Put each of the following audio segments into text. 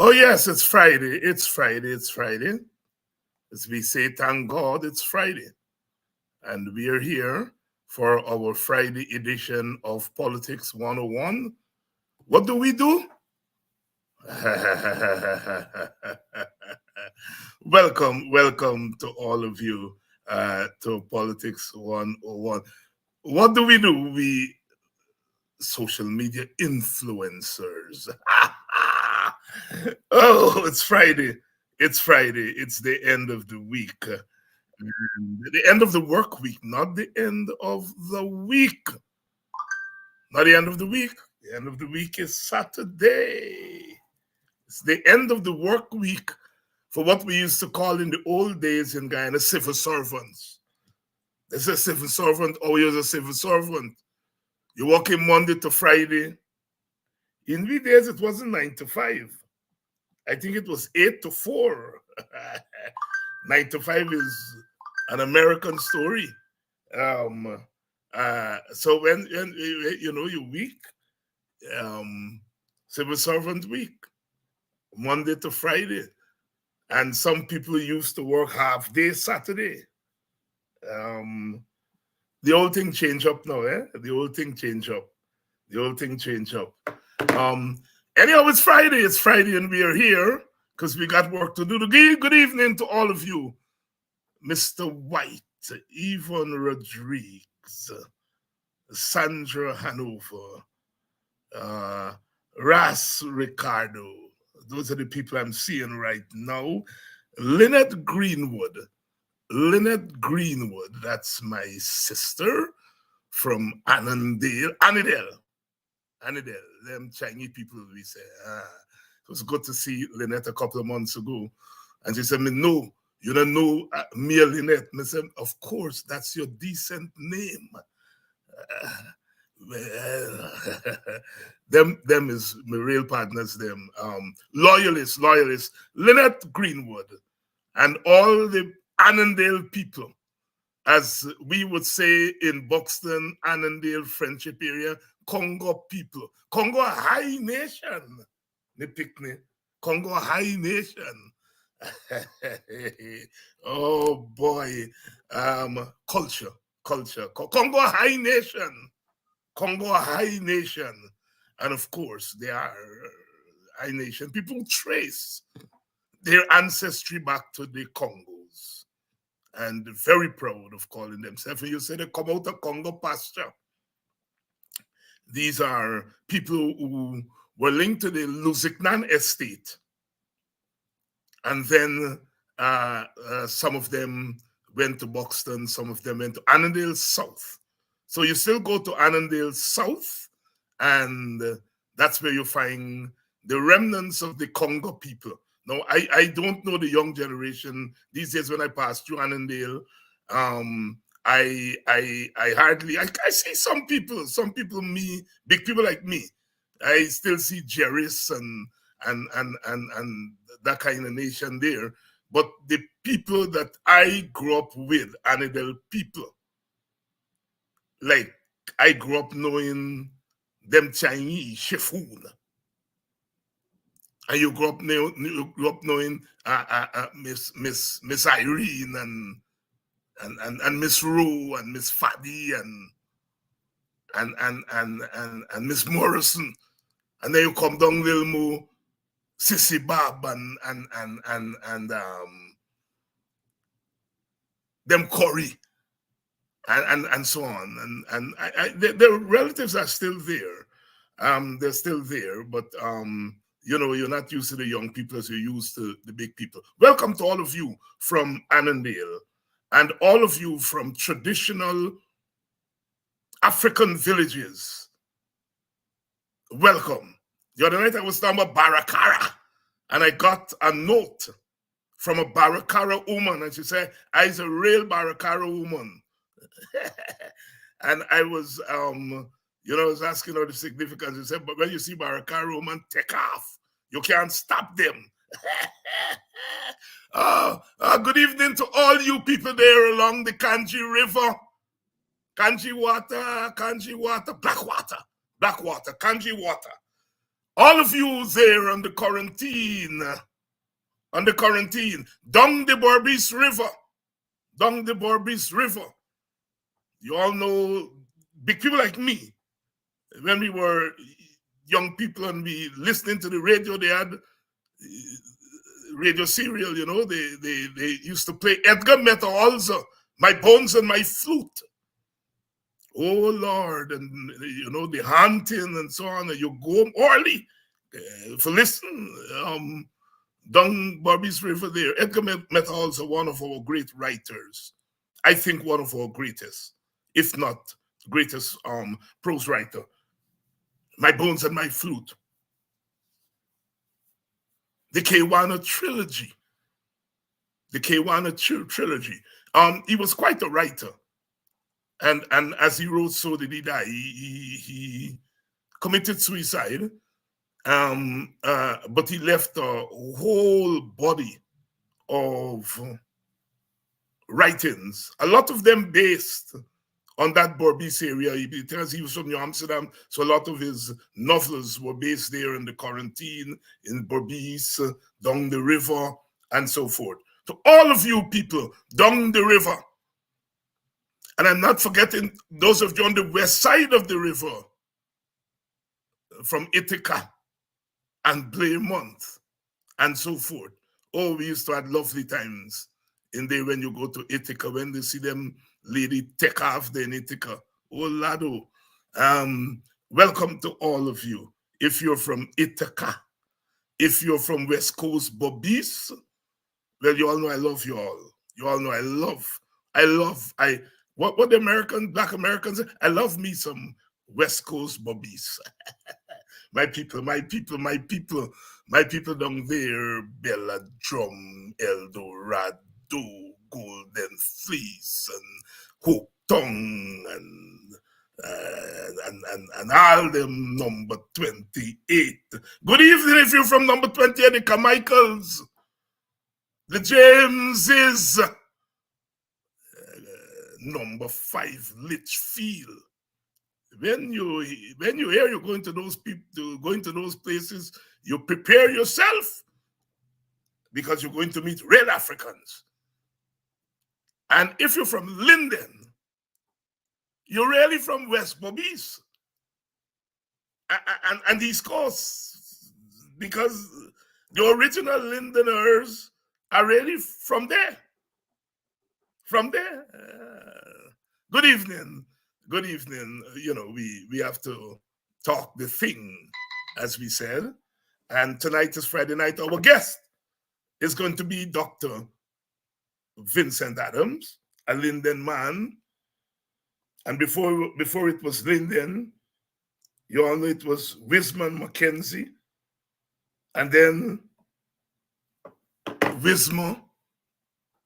Oh, yes, it's Friday. It's Friday. It's Friday. As we say, thank God it's Friday. And we are here for our Friday edition of Politics 101. What do we do? welcome to all of you to Politics 101. What do? We social media influencers. Oh, it's Friday. It's Friday. It's the end of the week. The end of the work week, not the end of the week. Not the end of the week. The end of the week is Saturday. It's the end of the work week for what we used to call in the old days in Guyana civil servants. There's a civil servant, always a civil servant. You work in Monday to Friday. In these days, it wasn't 9 to 5. I think it was 8 to 4. 9 to 5 is an American story. So when your week, civil servant week, Monday to Friday, and some people used to work half day Saturday. The whole thing change up now, eh? The whole thing change up. Anyhow, it's Friday, and we are here because we got work to do. Good evening to all of you. Mr. White, Yvonne Rodriguez, Sandra Hanover, Ras Ricardo. Those are the people I'm seeing right now. Lynette Greenwood, that's my sister from Annandale. Them Chinese people, we say. It was good to see Lynette a couple of months ago. And she said, no, you don't know me, Lynette. I said, of course, that's your decent name. Them is my real partners, them. Loyalists. Lynette Greenwood and all the Annandale people, as we would say in Buxton, Annandale, Friendship area, Congo people. Congo High Nation. They pick me. Congo High Nation. Oh boy. Culture. Congo High Nation. And of course, they are High Nation. People trace their ancestry back to the Congos. And very proud of calling themselves. And you say they come out of Congo pasture. These are people who were linked to the Lusignan estate. And then some of them went to Buxton, some of them went to Annandale South. So you still go to Annandale South, and that's where you find the remnants of the Congo people. Now, I don't know the young generation these days. When I pass through Annandale, I see some people, me, big people like me. I still see Jerris and that kind of nation there. But the people that I grew up with, Annandale people, like I grew up knowing them Chinese Shifun. And you grew up knowing Miss Irene and Miss Rue and Miss Fadi and Miss Morrison, and then you come down little more Sissy Bob and them Corey and so on, and their relatives are still there. They're still there, but you're not used to the young people as you're used to the big people. Welcome to all of you from Annandale and all of you from traditional African villages. Welcome. The other night I was talking about Barakara, and I got a note from a Barakara woman, and she said, I's a real Barakara woman. And I was, I was asking her the significance. She said, but when you see Barakara woman, take off. You can't stop them. Good evening to all you people there along the Kanji River. Kanji water, Black water, Kanji water. All of you there on the quarantine, down the Berbice River, You all know big people like me. When we were young people and we listening to the radio, they had radio serial, they used to play Edgar Meta also, My Bones and My Flute. Oh Lord, and the hunting and so on, and you go home early for listen. Down Berbice River there, Edgar Meta also one of our great writers. I think one of our greatest, if not greatest prose writer. My Bones and My Flute. The Guyana trilogy. He was quite a writer. And as he wrote, so did he die. He committed suicide. But he left a whole body of writings, a lot of them based on that Berbice area, because he was from New Amsterdam, so a lot of his novels were based there in the quarantine, in Berbice, down the river, and so forth. To all of you people down the river, and I'm not forgetting those of you on the west side of the river, from Ithaca and Blairmouth, and so forth. Oh, we used to have lovely times in there when you go to Ithaca, when they see them lady take off in Ithaca. Oh, Lado. Welcome to all of you. If you're from Ithaca, if you're from West Coast Berbice, well, you all know I love you all. You all know what the Black Americans, I love me some West Coast Berbice. My people down there, Bella Drum, El Dorado, Golden Fleece, and Hook Tongue, and all them number 28. Good evening if you're from number 28, the Carmichaels, the Jameses, number 5, Litchfield. When you hear you're going to those places, you prepare yourself, because you're going to meet real Africans. And if you're from Linden, you're really from West Berbice and East Coast, because the original Lindeners are really from there. Good evening. We have to talk the thing, as we said. And tonight is Friday night. Our guest is going to be Dr. Vincent Adams, a Linden man. And before it was Linden, you all know it was Wisman Mackenzie. And then Wisma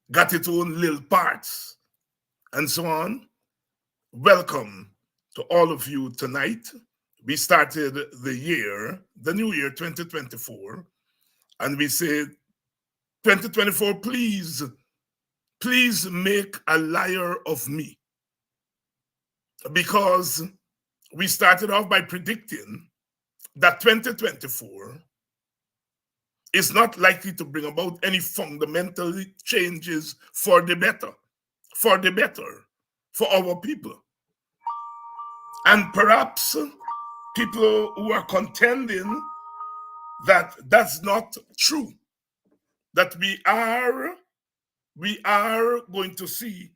got its own little parts and so on. Welcome to all of you tonight. We started the new year 2024, and we said, 2024, please make a liar of me. Because we started off by predicting that 2024 is not likely to bring about any fundamental changes for the better, for our people. And perhaps people who are contending that that's not true, that we are going to see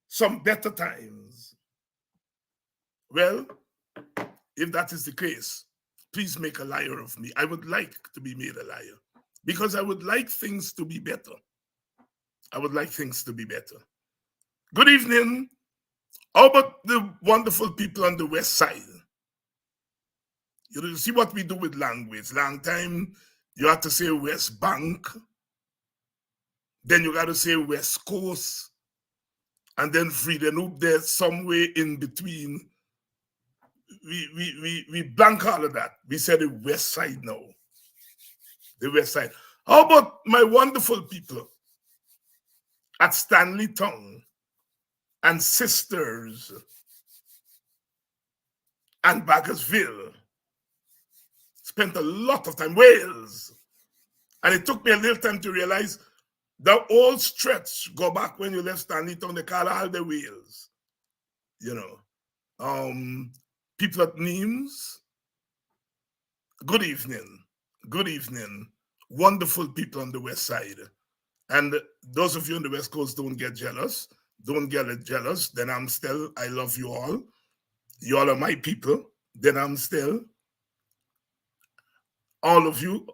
some better times. Well, if that is the case, please make a liar of me. I would like to be made a liar, because I would like things to be better. Good evening. How about the wonderful people on the west side? You see what we do with language. Long time, you have to say West Bank. Then you got to say West Coast. And then Friedenhoop there, somewhere in between. We blank all of that. We said the west side now. The west side. How about my wonderful people at Stanley Town and Sisters and Baggersville Spent a lot of time. Wales. And it took me a little time to realize the old stretch, go back when you left Stanley Town, they call all the Wales. You know. People at Nimes, good evening. Good evening. Wonderful people on the west side. And those of you on the west coast, don't get jealous. Don't get jealous. Then I'm still, I love you all. You all are my people. Then I'm still, all of you.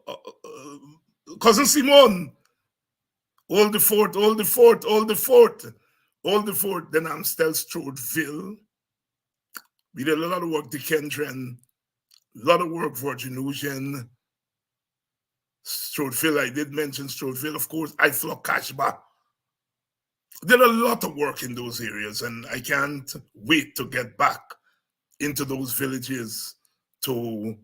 Cousin Simone, hold the fort, hold the fort, hold the fort, hold the fort. Then I'm still Strodeville. We did a lot of work, Dikendren, a lot of work, Virgin Ocean, Strodeville. I did mention Strodeville, of course. I flock Kashba. Did a lot of work in those areas, and I can't wait to get back into those villages to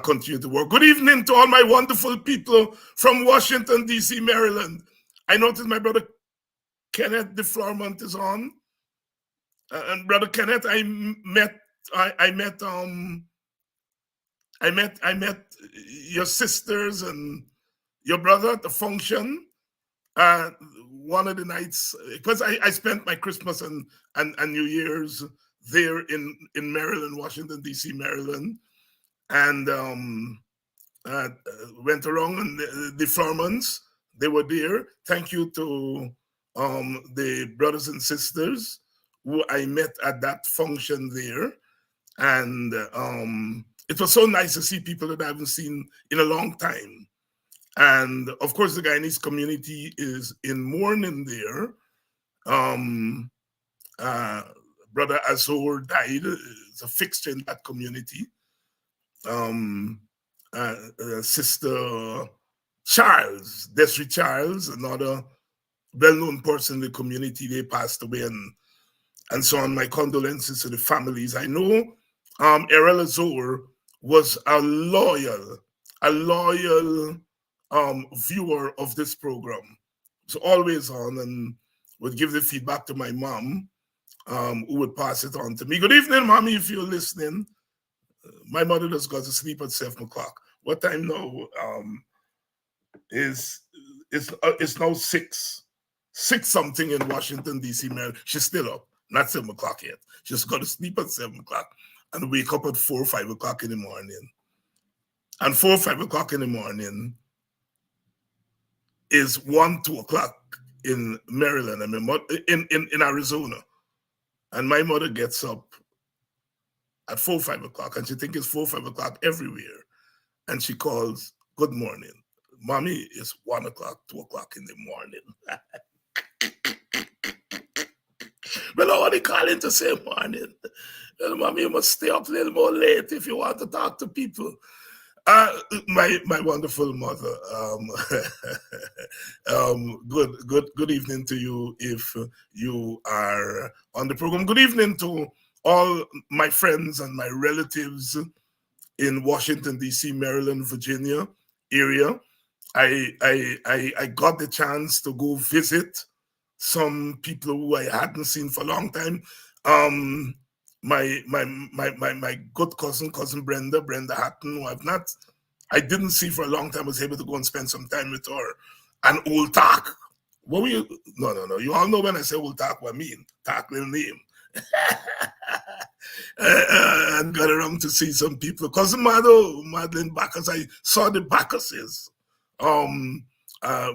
continue to work. Good evening to all my wonderful people from Washington, D.C., Maryland. I noticed my brother Kenneth DeFlormont is on. And brother Kenneth, I met your sisters and your brother at the function. One of the nights, because I spent my Christmas and New Year's there in Maryland, Washington, D.C., Maryland, and went around, and the Furmans, they were there. Thank you to the brothers and sisters who I met at that function there. And it was so nice to see people that I haven't seen in a long time. And of course, the Guyanese community is in mourning there. Brother Azor died. It's a fixture in that community. Sister Charles, Desiree Charles, another well-known person in the community, they passed away, and so on. My condolences to the families. I know Erel Azor was a loyal viewer of this program. So always on, and would give the feedback to my mom, who would pass it on to me. Good evening, mommy, if you're listening. My mother just got to sleep at 7 o'clock. What time now? It's now 6 something in Washington, D.C., Maryland. She's still up, not 7 o'clock yet. She's got to sleep at 7 o'clock and wake up at 4 or 5 o'clock in the morning. And 4 or 5 o'clock in the morning is 1, 2 o'clock in Maryland, I mean, in Arizona. And my mother gets up at 4 or 5 o'clock, and she thinks it's 4 or 5 o'clock everywhere. And she calls, good morning. Mommy, it's 1 o'clock, 2 o'clock in the morning. Well, I want to call in to say morning. Well, mommy, you must stay up a little more late if you want to talk to people. My wonderful mother. Good evening to you if you are on the program. Good evening to all my friends and my relatives in Washington, D.C., Maryland, Virginia area. I got the chance to go visit some people who I hadn't seen for a long time. My good cousin Brenda Hatton, who I didn't see for a long time, was able to go and spend some time with her. And Old Talk. What were you? No. You all know when I say Old Talk, what I mean. Talk little name. And got around to see some people. Cousin Madeline Bacchus, I saw the Bacchuses.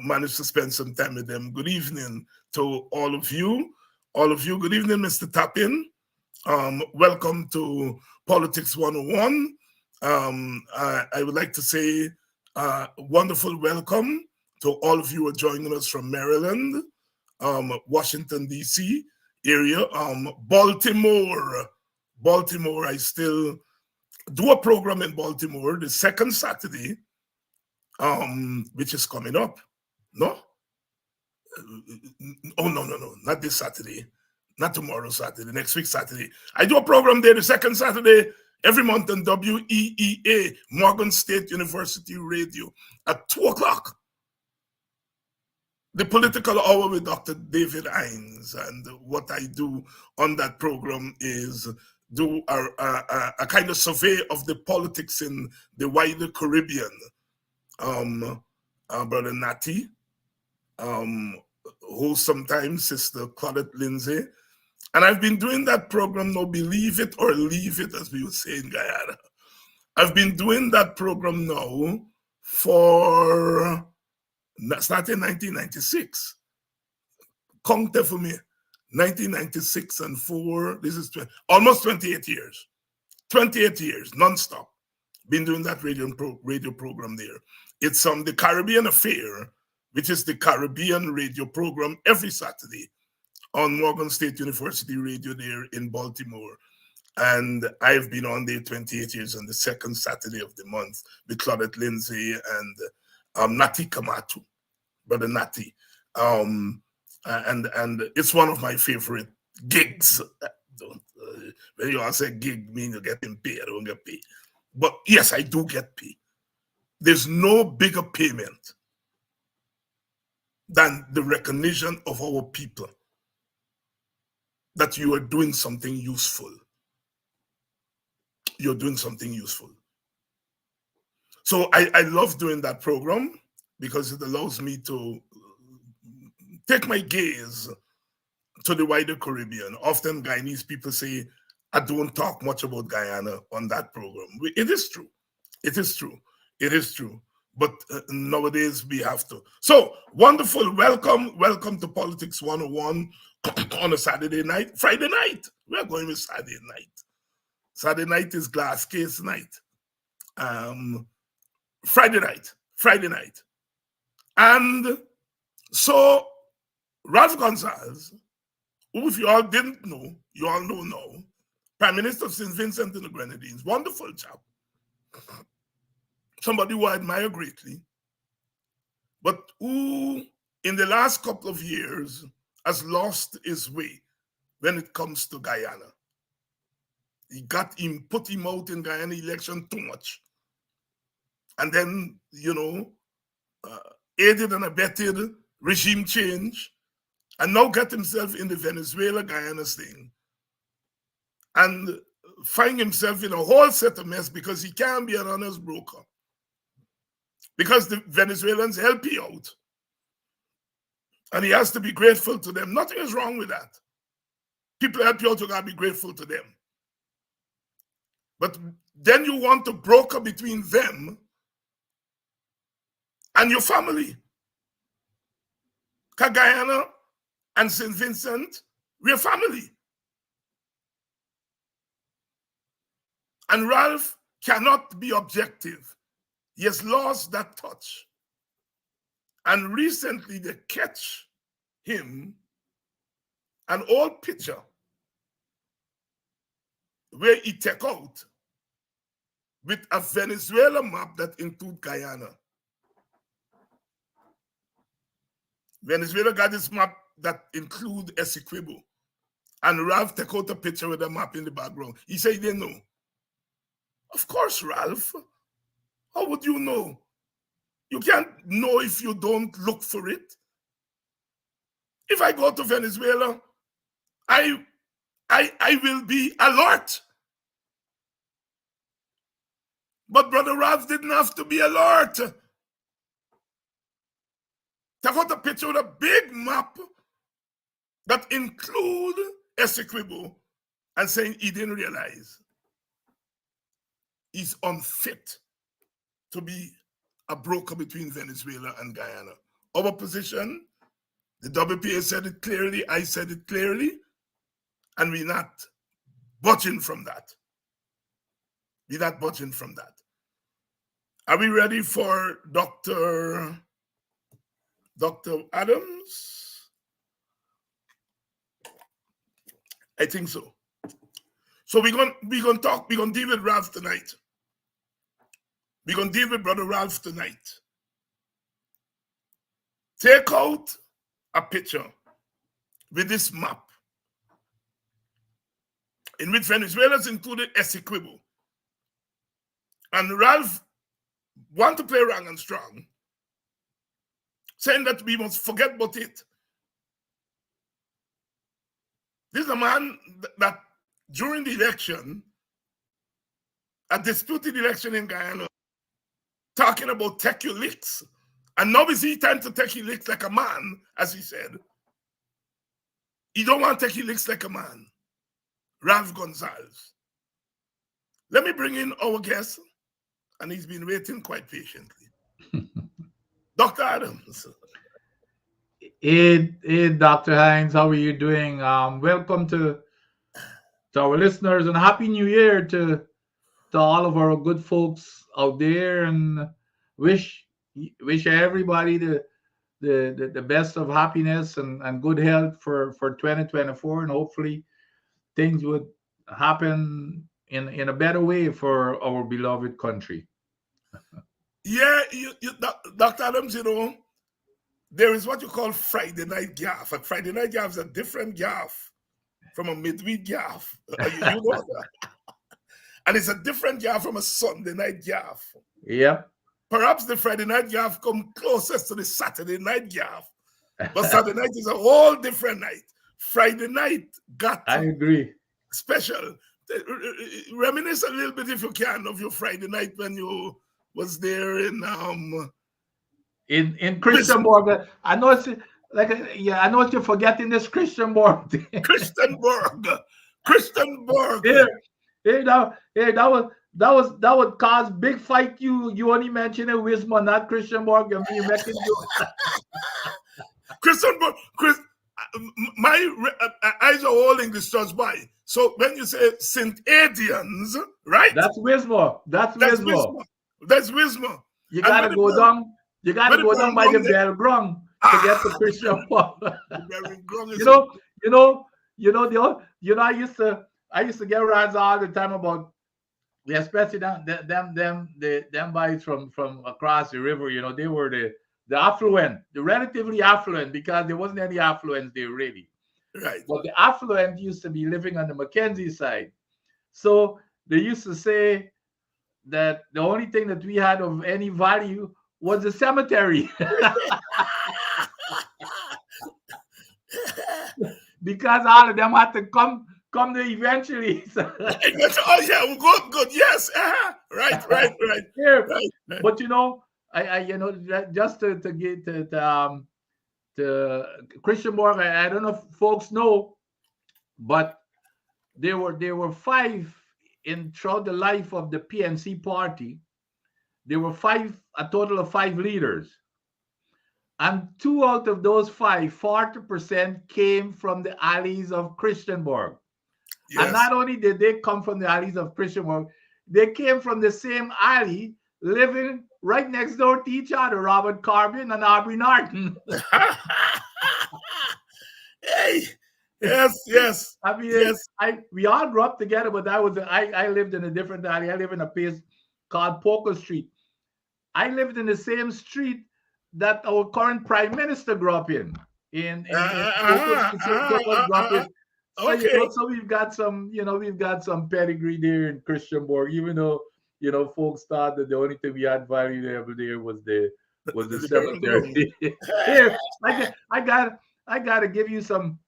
Managed to spend some time with them. Good evening to all of you. Good evening, Mr. Tapin. Welcome to Politics 101. I would like to say wonderful welcome to all of you who are joining us from Maryland, Washington, D.C. area, Baltimore. I still do a program in Baltimore the second Saturday, which is coming up. No? No, not this Saturday. Not tomorrow Saturday, next week Saturday. I do a program there the second Saturday every month on WEEA, Morgan State University Radio, at 2 o'clock. The Political Hour with Dr. David Hines. And what I do on that program is do a kind of survey of the politics in the wider Caribbean. Brother Natty, who sometimes Sister Claudette Lindsay. And I've been doing that program now, believe it or leave it, as we would say in Guyana. I've been doing that program now for, starting 1996. Count for me, 1996 and 4, this is almost 28 years. 28 years, non-stop. Been doing that radio program there. It's the Caribbean Affair, which is the Caribbean radio program every Saturday on Morgan State University Radio there in Baltimore. And I've been on there 28 years on the second Saturday of the month with Claudette Lindsay and Nati Kamatu, Brother Nati. And it's one of my favorite gigs. When you all say gig, mean you're getting paid, I don't get paid. But yes, I do get paid. There's no bigger payment than the recognition of our people that you are doing something useful. You're doing something useful. So I love doing that program because it allows me to take my gaze to the wider Caribbean. Often Guyanese people say, I don't talk much about Guyana on that program. It is true. It is true. It is true. But nowadays we have to. So wonderful. Welcome to Politics 101 on a Saturday night. Friday night. We're going with Saturday night. Saturday night is glass case night. Friday night. And so Ralph Gonsalves, who if you all didn't know, you all know now, Prime Minister of St. Vincent and the Grenadines, wonderful chap. Somebody who I admire greatly, but who in the last couple of years has lost his way when it comes to Guyana. He put him out in Guyana election too much. And then, aided and abetted regime change, and now got himself in the Venezuela-Guyana thing. And find himself in a whole set of mess because he can't be an honest broker. Because the Venezuelans help you out. And he has to be grateful to them. Nothing is wrong with that. People help you out, you gotta be grateful to them. But then you want to broker between them and your family. Guyana and St. Vincent, we're family. And Ralph cannot be objective. He has lost that touch. And recently they catch him an old picture where he take out with a Venezuela map that includes Guyana. Venezuela got this map that includes Essequibo. And Ralph take out a picture with a map in the background. He said he didn't know. Of course, Ralph. How would you know? You can't know if you don't look for it. If I go to Venezuela, I will be alert. But Brother Ralph didn't have to be alert. Take out a picture with a big map that include Essequibo and saying he didn't realize he's unfit to be a broker between Venezuela and Guyana. Our position, the WPA said it clearly, I said it clearly, and we're not budging from that. We're not budging from that. Are we ready for Dr. Adams? I think so. So we're gonna deal with Ralph tonight. We're gonna deal with Brother Ralph tonight. Take out a picture with this map in which Venezuela's included Essequibo. And Ralph want to play wrong and strong, saying that we must forget about it. This is a man that during the election, a disputed election in Guyana, talking about take your licks. And now is he time to take your licks like a man, as he said. He don't want to take your licks like a man. Ralph Gonsalves. Let me bring in our guest, and he's been waiting quite patiently. Dr. Adams. Hey, Dr. Hines, how are you doing? Welcome to our listeners, and Happy New Year to all of our good folks out there, and wish everybody the best of happiness and good health for 2024, and hopefully things would happen in a better way for our beloved country. Yeah, Dr. Adams, there is what you call Friday night gaff. A Friday night gaff is a different gaff from a midweek gaff. You know that. And it's a different gaff from a Sunday night gaff. Yeah. Perhaps the Friday night gaff come closest to the Saturday night gaff. But Saturday night is a whole different night. Friday night got I agree. Special. Reminisce a little bit, if you can, of your Friday night when you was there in Christianborg. I know it's I know you're forgetting this Christianborg. Christianborg. That would cause big fight. You only mention it Wismar, not Christianborg. I mean, you making Christianborg. My eyes are all English just by. So when you say St. Adians, right? That's Wismar. That's Wismar. That's Wismar. You gotta go down. You gotta go down by the bell grung to get to Christianborg. I used to get rides all the time about, especially them boys from across the river. They were the affluent, the relatively affluent, because there wasn't any affluence there really. Right. But the affluent used to be living on the Mackenzie side. So they used to say that the only thing that we had of any value was the cemetery. Because all of them had to come there eventually. Oh yeah, good. Yes. Right. Yeah. Right. But I just to get to Christianborg, I don't know if folks know, but there were five throughout the life of the PNC party. There were a total of five leaders. And two out of those five, 40% came from the alleys of Christianborg. Yes. And not only did they come from the alleys of Christianborg, they came from the same alley, living right next door to each other, Robert Corbin and Aubrey Norton. Hey, yes. I mean, yes. We all grew up together, but I lived in a different alley. I live in a place called Poker Street. I lived in the same street that our current prime minister grew up in. Okay. So we've got some pedigree there in Christianborg, even though folks thought that the only thing we had value there was the cemetery. Here, I gotta give you some.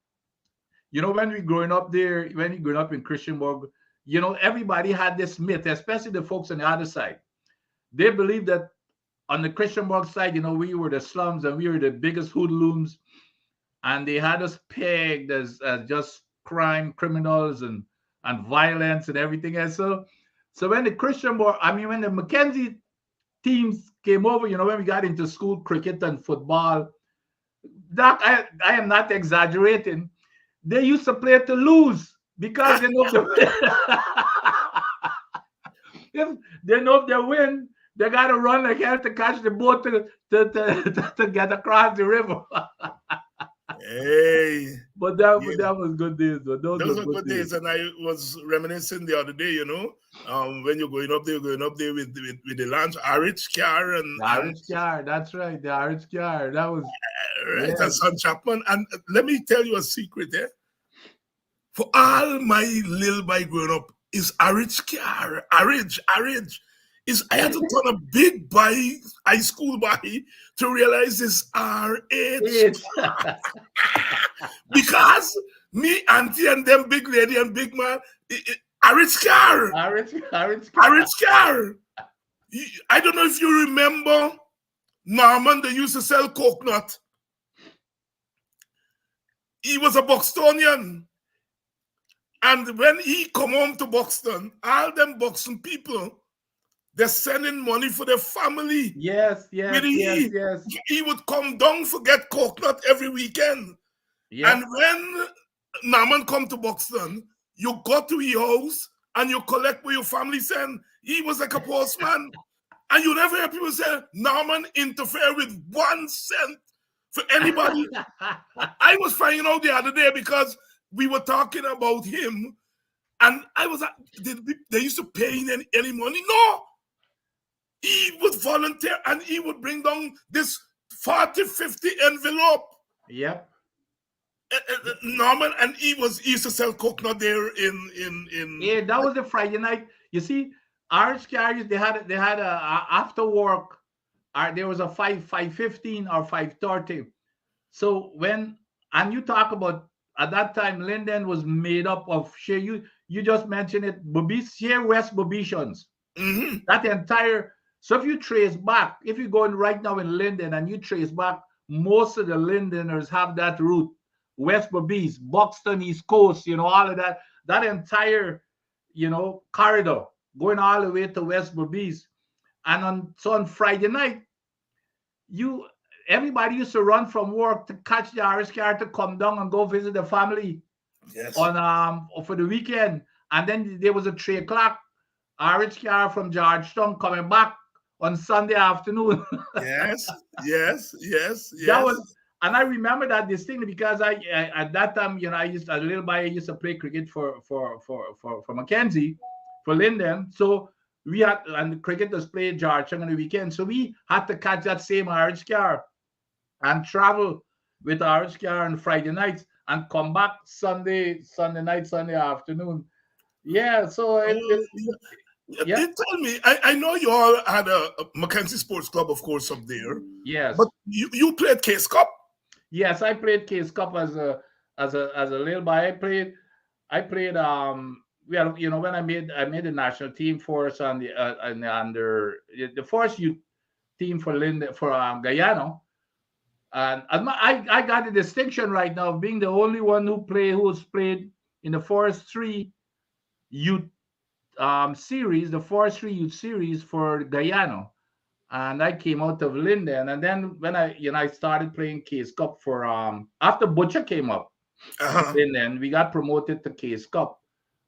When you're growing up in Christianborg, everybody had this myth, especially the folks on the other side. They believed that on the Christianborg side, we were the slums and we were the biggest hoodlums, and they had us pegged as just criminals and violence and everything. And so when when the Mackenzie teams came over, when we got into school cricket and football, Doc, I am not exaggerating. They used to play to lose because they know if they win, they gotta run like hell to catch the boat to get across the river. Hey, but that was good days. Those were good days, and I was reminiscing the other day. When you're going up there with the launch RH car and RH car. That's right, the RH car. That was right. And Son Chapman. And let me tell you a secret there. For all my little boy growing up, is RH car. RH. I had to turn a big boy, high school boy, to realize it's RH. Because Me, auntie, and them big lady and big man, Aritz car. Aritz car. I don't know if you remember Norman, they used to sell coconut. He was a Buxtonian. And when he come home to Buxton, all them Buxton people, they're sending money for their family. Yes. He would come down for get coconut every weekend. Yep. And when Norman come to Buxton, you go to his house and you collect what your family send. He was like a postman. And you never hear people say Norman interfere with 1 cent for anybody. I was finding out the other day because we were talking about him, and I was like, they used to pay him any money? No. He would volunteer and he would bring down this 40, 50 envelope. Yep. Norman, and he used to sell coconut there in Yeah, that was the Friday night. You see, Irish carriers, they had a after work, there was a 5:15 or 5:30. So and you talk about at that time, Linden was made up of share. You just mentioned it, share West Babishans. Mm-hmm. That entire. So if you trace back, if you go in right now in Linden and you trace back, most of the Lindeners have that route. West Babies, Buxton, East Coast, all of that. That entire, corridor going all the way to West Babies. And on Friday night, everybody used to run from work to catch the Irish car to come down and go visit the family. Yes. For the weekend. And then there was a 3 o'clock Irish car from Georgetown coming back on Sunday afternoon. Yes. That was, and I remember that distinctly because I at that time, I used to play cricket for Mackenzie, for Linden. So we had, and the cricketers played Georgetown on the weekend. So we had to catch that same Irish car and travel with Irish car on Friday nights and come back Sunday night, Sunday afternoon. Yeah, so yeah. Tell me, I know you all had a Mackenzie Sports Club, of course, up there. Yes. But you played Case Cup? Yes, I played Case Cup as a little boy. I played when I made the national team for us on the first youth team for Guyana. And I got the distinction right now of being the only one who's played in the first 3 youth series, the forestry youth series for Guyana. And I came out of Linden. And then when I started playing Case Cup for after Butcher came up, Linden, we got promoted to Case Cup.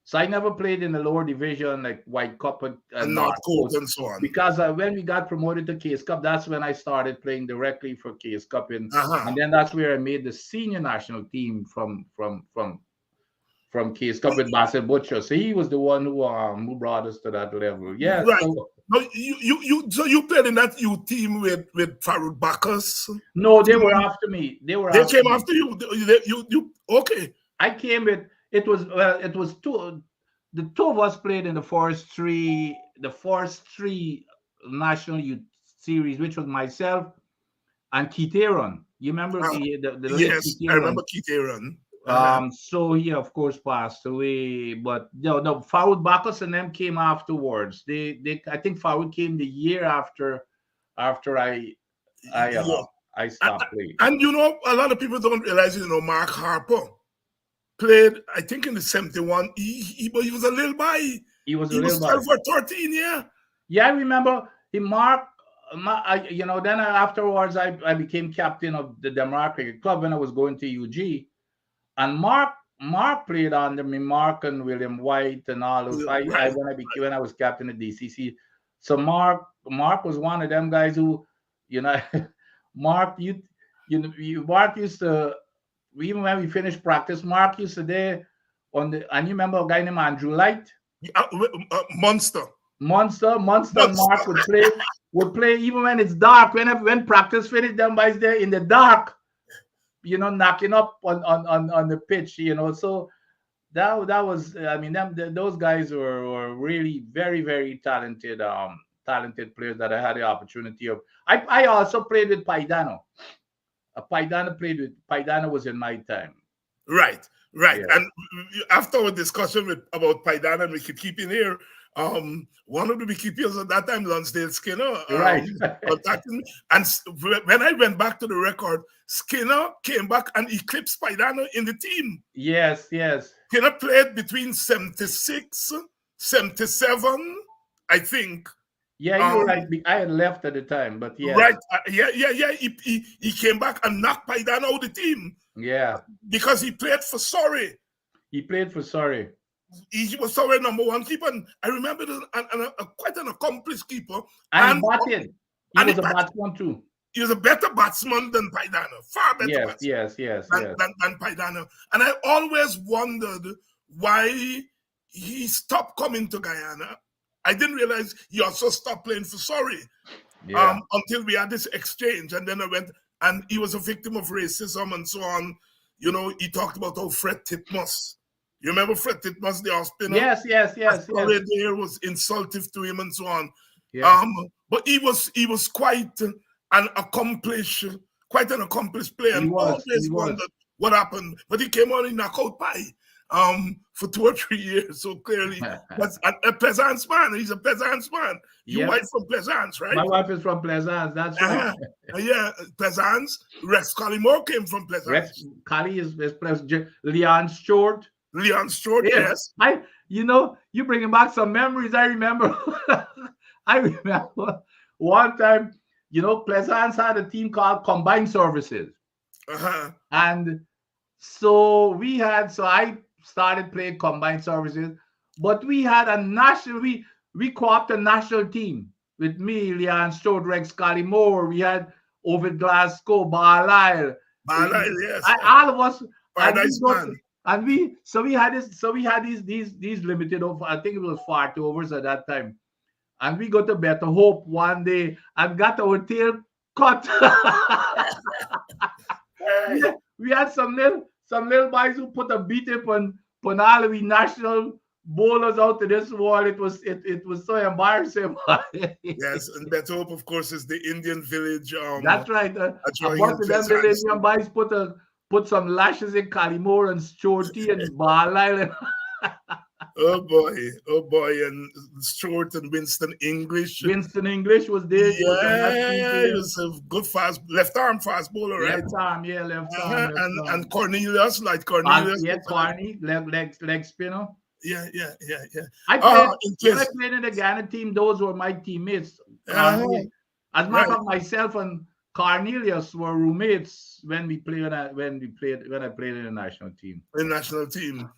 So I never played in the lower division like White Cup and North Coast and so on. Because when we got promoted to Case Cup, that's when I started playing directly for Case Cup, and then that's where I made the senior national team from Case Cup with Bassett Butcher. So he was the one who brought us to that level. Yeah. Right. So you played in that youth team with Farouk Bacchus? No, they were after me. They came after you. You okay? I came with. It was two. The 2 of us played in the forestry national youth series, which was myself and Keith Aaron. You remember the yes, I remember Keith Aaron. So he of course passed away, but no, Farouk Bacchus and them came afterwards. I think Farouk came the year after I stopped playing. And a lot of people don't realize, Mark Harper played, I think, in the 71. He was a little boy. He was 12 or 13, yeah. Yeah, I remember Mark. Then afterwards, I became captain of the Denmark Cricket Club when I was going to UG, and Mark played under me. Mark and William White and all those. Right. When I was captain of DCC, so Mark was one of them guys who, Mark Mark used to. Even when we finished practice, Mark used to there and you remember a guy named Andrew Light? Monster. And Mark would play even when it's dark. When practice finished, them guys there in the dark, knocking up on the pitch, So that was, those guys were really very, very talented players that I had the opportunity of. I also played with Paidano. Paidano was in my time. Right, right. Yeah. And after our discussion about Paidana and wicketkeeping here, one of the wicketkeepers at that time, Lonsdale Skinner, Right. contacted me. And when I went back to the record, Skinner came back and eclipsed Paidana in the team. Yes, yes. Skinner played between 76, 77, I think. Yeah, you're right. I had left at the time, but yes. Right. Yeah. He came back and knocked Paidana out of the team Yeah. because he played for Surrey. He played for Surrey. He was Surrey #1 keeper. And I remember quite an accomplished keeper. And he batted. He was a batsman too. He was a better batsman than Paidana. Far better batsman yes. Than Paidana. And I always wondered why he stopped coming to Guyana. I didn't realize he also stopped playing for Surrey until we had this exchange. And then I went, and he was a victim of racism and so on. You know, he talked about how Fred Titmus. You remember Fred Titmus, the off spinner? Yes. Surrey there was insultive to him and so on. Yeah. But he was quite an accomplished player. And always wondered what happened. But he came on in knockout pie. For 2 or 3 years, so clearly that's a Plaisance man. He's a Plaisance man. Your wife from Plaisance, right? My wife is from Plaisance. That's right. Yeah, Plaisance. Rex Collymore came from Plaisance. Rex Collie is Leon Stewart. Leon Stewart, yes. You bringing back some memories. I remember. One time, Plaisance had a team called Combined Services, and so I started playing Combined Services, but we had a national, we co-opted a national team with me, Leon Stewart, Rex Collymore. We had Ovid Glasgow, Barlisle, yes. All of us. Paradise man. And we had these limited over, I think it was 40 overs at that time. And we got to Better Hope one day and got our tail cut. We had some little boys who put a beat up on all we national bowlers out to this wall. It was so embarrassing. Yes, and Better Hope, of course, is the Indian village. That's right. Both of them the Indian boys put some lashes in Collymore and Shorty and Barlisle. Oh boy, and Stewart and Winston English. Winston English was there. Yeah, he was a good left arm fast bowler, right? Left arm. And Cornelius, Cornelius. Corny, leg spinner. Yeah. I played in the Ghana team. Those were my teammates. As a matter of fact, myself and Cornelius were roommates when I played in the national team. The national team.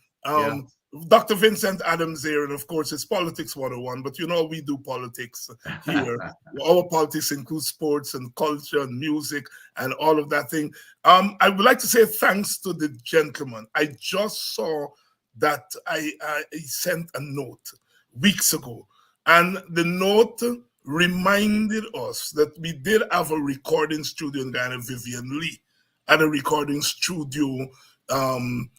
Dr. Vincent Adams there, and of course it's Politics 101, but we do politics here. Our politics includes sports and culture and music and all of that thing. I would like to say thanks to the gentleman. I just saw that he sent a note weeks ago, and the note reminded us that we did have a recording studio in Guyana. Vivian Lee at a recording studio on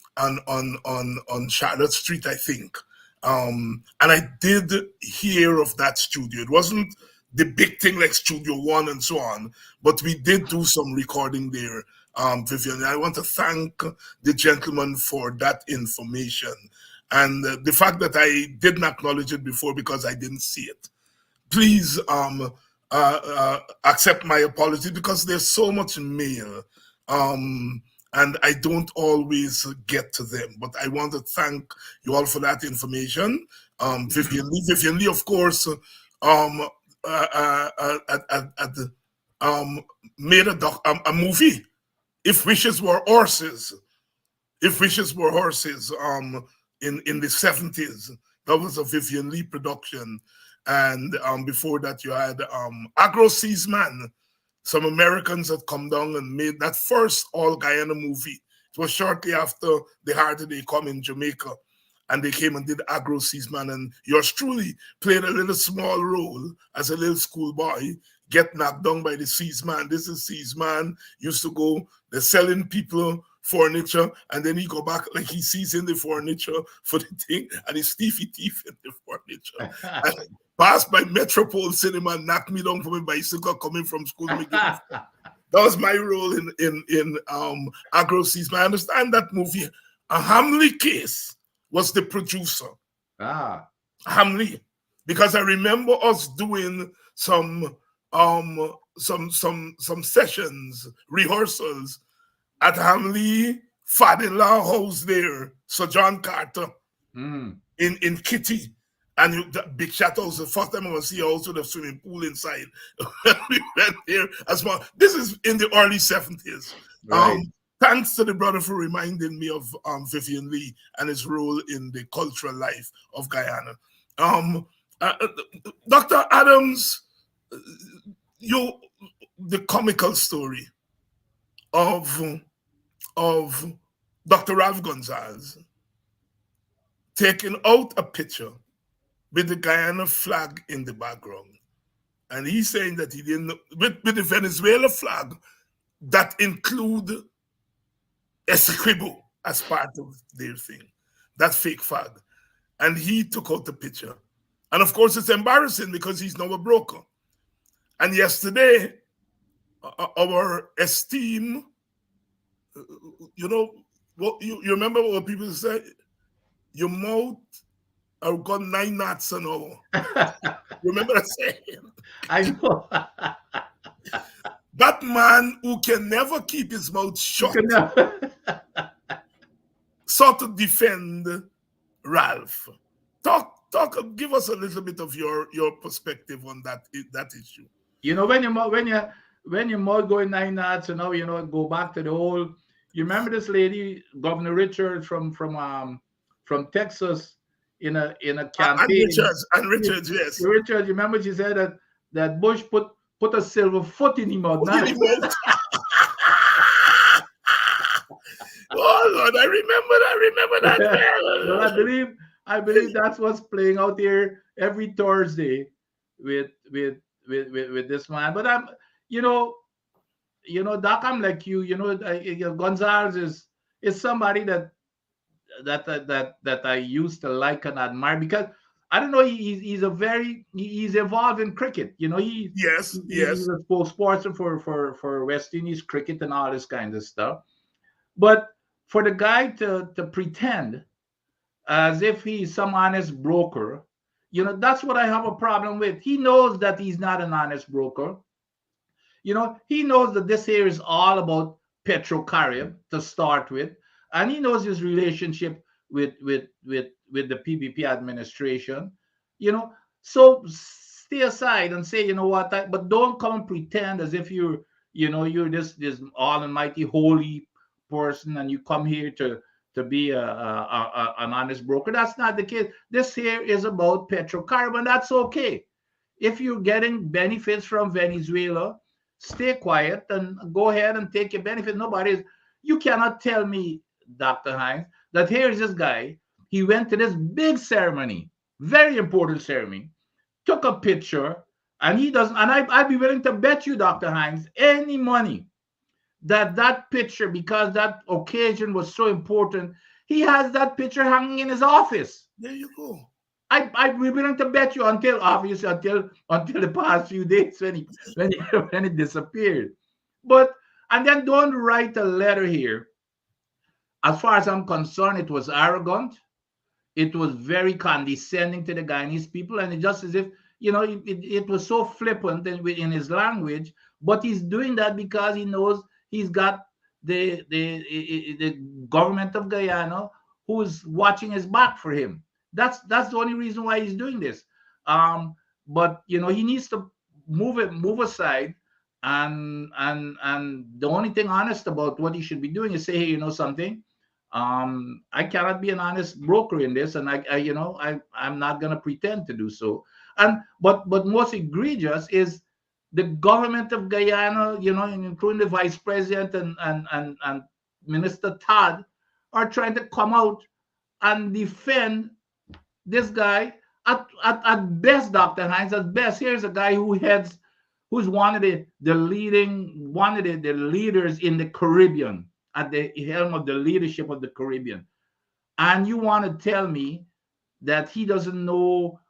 Charlotte Street, I think. And I did hear of that studio. It wasn't the big thing like Studio One and so on, but we did do some recording there, Vivian. I want to thank the gentleman for that information and the fact that I didn't acknowledge it before because I didn't see it. Please accept my apology because there's so much mail. And I don't always get to them, but I want to thank you all for that information. Vivian Lee, of course, made a movie, If Wishes Were Horses. If Wishes Were Horses, in the 70s. That was a Vivian Lee production. And before that, you had Agro Seasman. Some Americans had come down and made that first all-Guyana movie. It was shortly after the Heart of the Come in Jamaica. And they came and did Agro Seasman. And yours truly played a little small role as a little schoolboy, get knocked down by the Seasman. This is Seasman. Used to go, they're selling people furniture, and then he go back like he sees in the furniture for the thing, and he's thief in the furniture. And passed by Metropole Cinema, knocked me down from a bicycle coming from school. That was my role in Agro Seasman. I understand that movie A Hamley case was the producer. Ah. Hamley, because I remember us doing some sessions, rehearsals at Hamley father-in-law house there, Sir John Carter Mm. in Kitty. And the big shout out, the first time I was see also the swimming pool inside. When we went there as well. This is in the early 70s. Right. Thanks to the brother for reminding me of Vivian Lee and his role in the cultural life of Guyana. Um, uh, uh, Dr. Adams, you the comical story of of Dr. Ralph Gonsalves taking out a picture with the Guyana flag in the background. And he's saying that he didn't know, with the Venezuela flag that include Essequibo as part of their thing, that fake flag. And he took out the picture. And of course, it's embarrassing because he's now a broker. And yesterday, our esteemed, you know, what you remember what people say? Your mouth are gone 9 knots an hour. Remember that saying? I know. That man who can never keep his mouth You shut can never. sought to defend Ralph. Give us a little bit of your perspective on that issue. You know, when your mouth going 9 knots, go back to the old. You remember this lady, Governor Richard from Texas, in a campaign. And Richards, yes. Richard, you remember she said that Bush put a silver foot in his mouth. Oh Lord, I remember that. Well, I believe that's what's playing out here every Thursday with this man. But you know, Doc, I'm like you. Gonzalez is somebody that I used to like and admire because I don't know. He's involved in cricket. Yes. He's a spokesperson for West Indies cricket and all this kind of stuff. But for the guy to pretend as if he's some honest broker, that's what I have a problem with. He knows that he's not an honest broker. He knows that this here is all about Petrocarib to start with, and he knows his relationship with the PPP administration. So stay aside and say, what, but don't come and pretend as if you're this almighty holy person and you come here to be an honest broker. That's not the case. This here is about Petrocarib, and that's okay. If you're getting benefits from Venezuela, stay quiet and go ahead and take your benefit. You cannot tell me, Dr. Hines, that here's this guy. He went to this big ceremony, very important ceremony, took a picture, and he doesn't. And I'd be willing to bet you, Dr. Hines, any money that picture, because that occasion was so important, he has that picture hanging in his office. There you go. I'd be willing to bet you until the past few days when it disappeared. And then don't write a letter here. As far as I'm concerned, it was arrogant. It was very condescending to the Guyanese people, and it just as if it was so flippant in his language. But he's doing that because he knows he's got the government of Guyana who's watching his back for him. That's the only reason why he's doing this. But he needs to move aside, and the only thing honest about what he should be doing is say, hey, something. I cannot be an honest broker in this, and I'm not gonna pretend to do so. But most egregious is the government of Guyana, including the vice president and Minister Todd, are trying to come out and defend this guy at best, Dr. Hines. At best, here's a guy who's one of the leaders in the Caribbean, at the helm of the leadership of the Caribbean. And you want to tell me that he doesn't know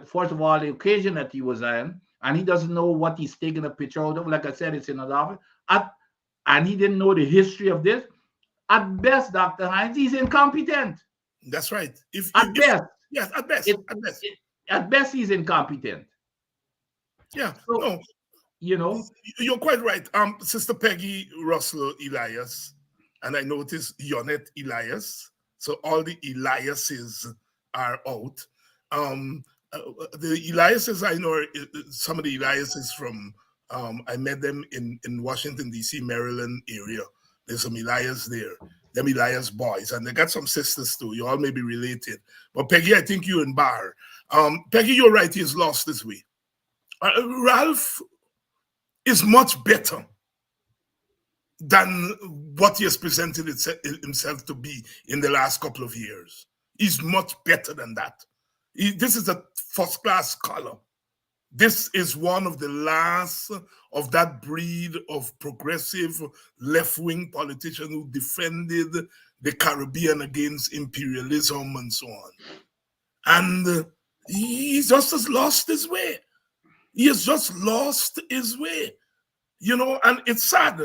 first of all, the occasion that he was on, and he doesn't know what he's taking a picture out of. Like I said, it's in an office. And he didn't know the history of this. at best, Dr. Hines, he's incompetent. That's right. At If best, yes, at best, it, at best. at best he's incompetent. Yeah, So, no, you know, you're quite right. Sister Peggy Russell Elias, and I noticed Yonet Elias. So all the Eliases are out. Um, the Eliases I know are some of the Eliases from. I met them in Washington D.C., Maryland area. There's some Elias there. Them Elias boys, and they got some sisters too. You all may be related. But Peggy, I think you and Bar. Peggy, you're right. He's lost this way. Ralph is much better than what he has presented himself to be in the last couple of years. He's much better than that. This is a first class scholar. This is one of the last of that breed of progressive left wing politicians who defended the Caribbean against imperialism and so on. And he just has lost his way. He has just lost his way. And it's sad,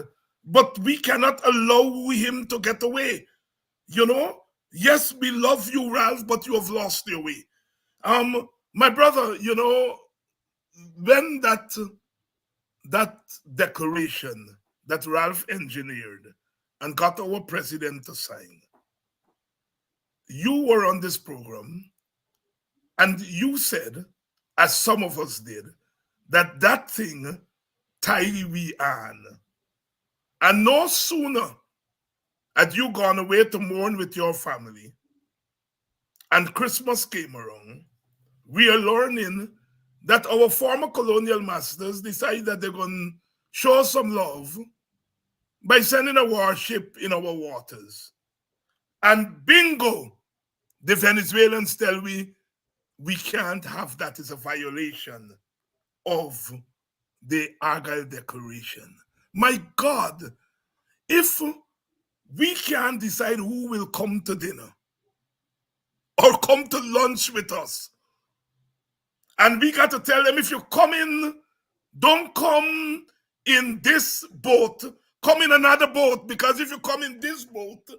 but we cannot allow him to get away. Yes, we love you, Ralph, but you have lost your way. My brother, when that declaration that Ralph engineered and got our president to sign, you were on this program and you said, as some of us did, that thing tie we on. And no sooner had you gone away to mourn with your family and Christmas came around, we are learning that our former colonial masters decided that they're going to show some love by sending a warship in our waters. And bingo, the Venezuelans tell we can't have that. It's a violation of the Argyle Declaration. My God, if we can't decide who will come to dinner or come to lunch with us, and we got to tell them, if you come in, don't come in this boat, come in another boat, because if you come in this boat,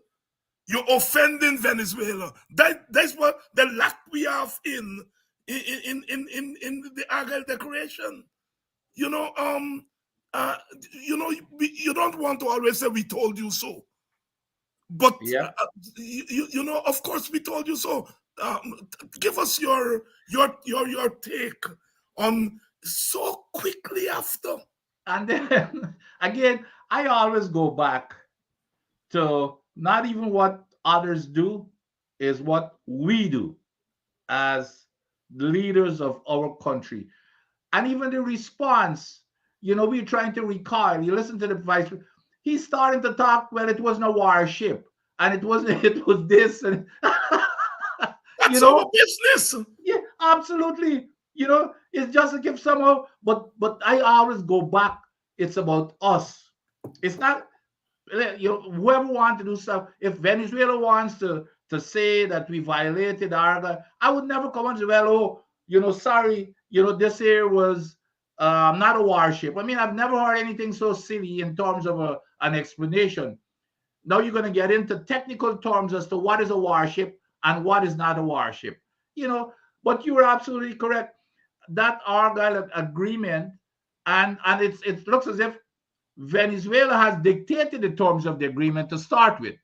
you're offending Venezuela. That's what the lack we have in the Argyle Declaration. You don't want to always say we told you so, but yeah. of course we told you so. Give us your take on so quickly after. And then again, I always go back to not even what others do, is what we do as the leaders of our country. And even the response, we're trying to recall. You listen to the vice, he's starting to talk, well, it wasn't a warship, and it wasn't, it was this, and That's our business. Yeah, absolutely. It's just like if somehow, but I always go back. It's about us. It's not, whoever wants to do stuff. If Venezuela wants to say that we violated Arga, I would never come and say, well, sorry, this here was not a warship. I mean, I've never heard anything so silly in terms of an explanation. Now you're going to get into technical terms as to what is a warship and what is not a warship. But you were absolutely correct. That Argyle agreement, and it looks as if Venezuela has dictated the terms of the agreement to start with,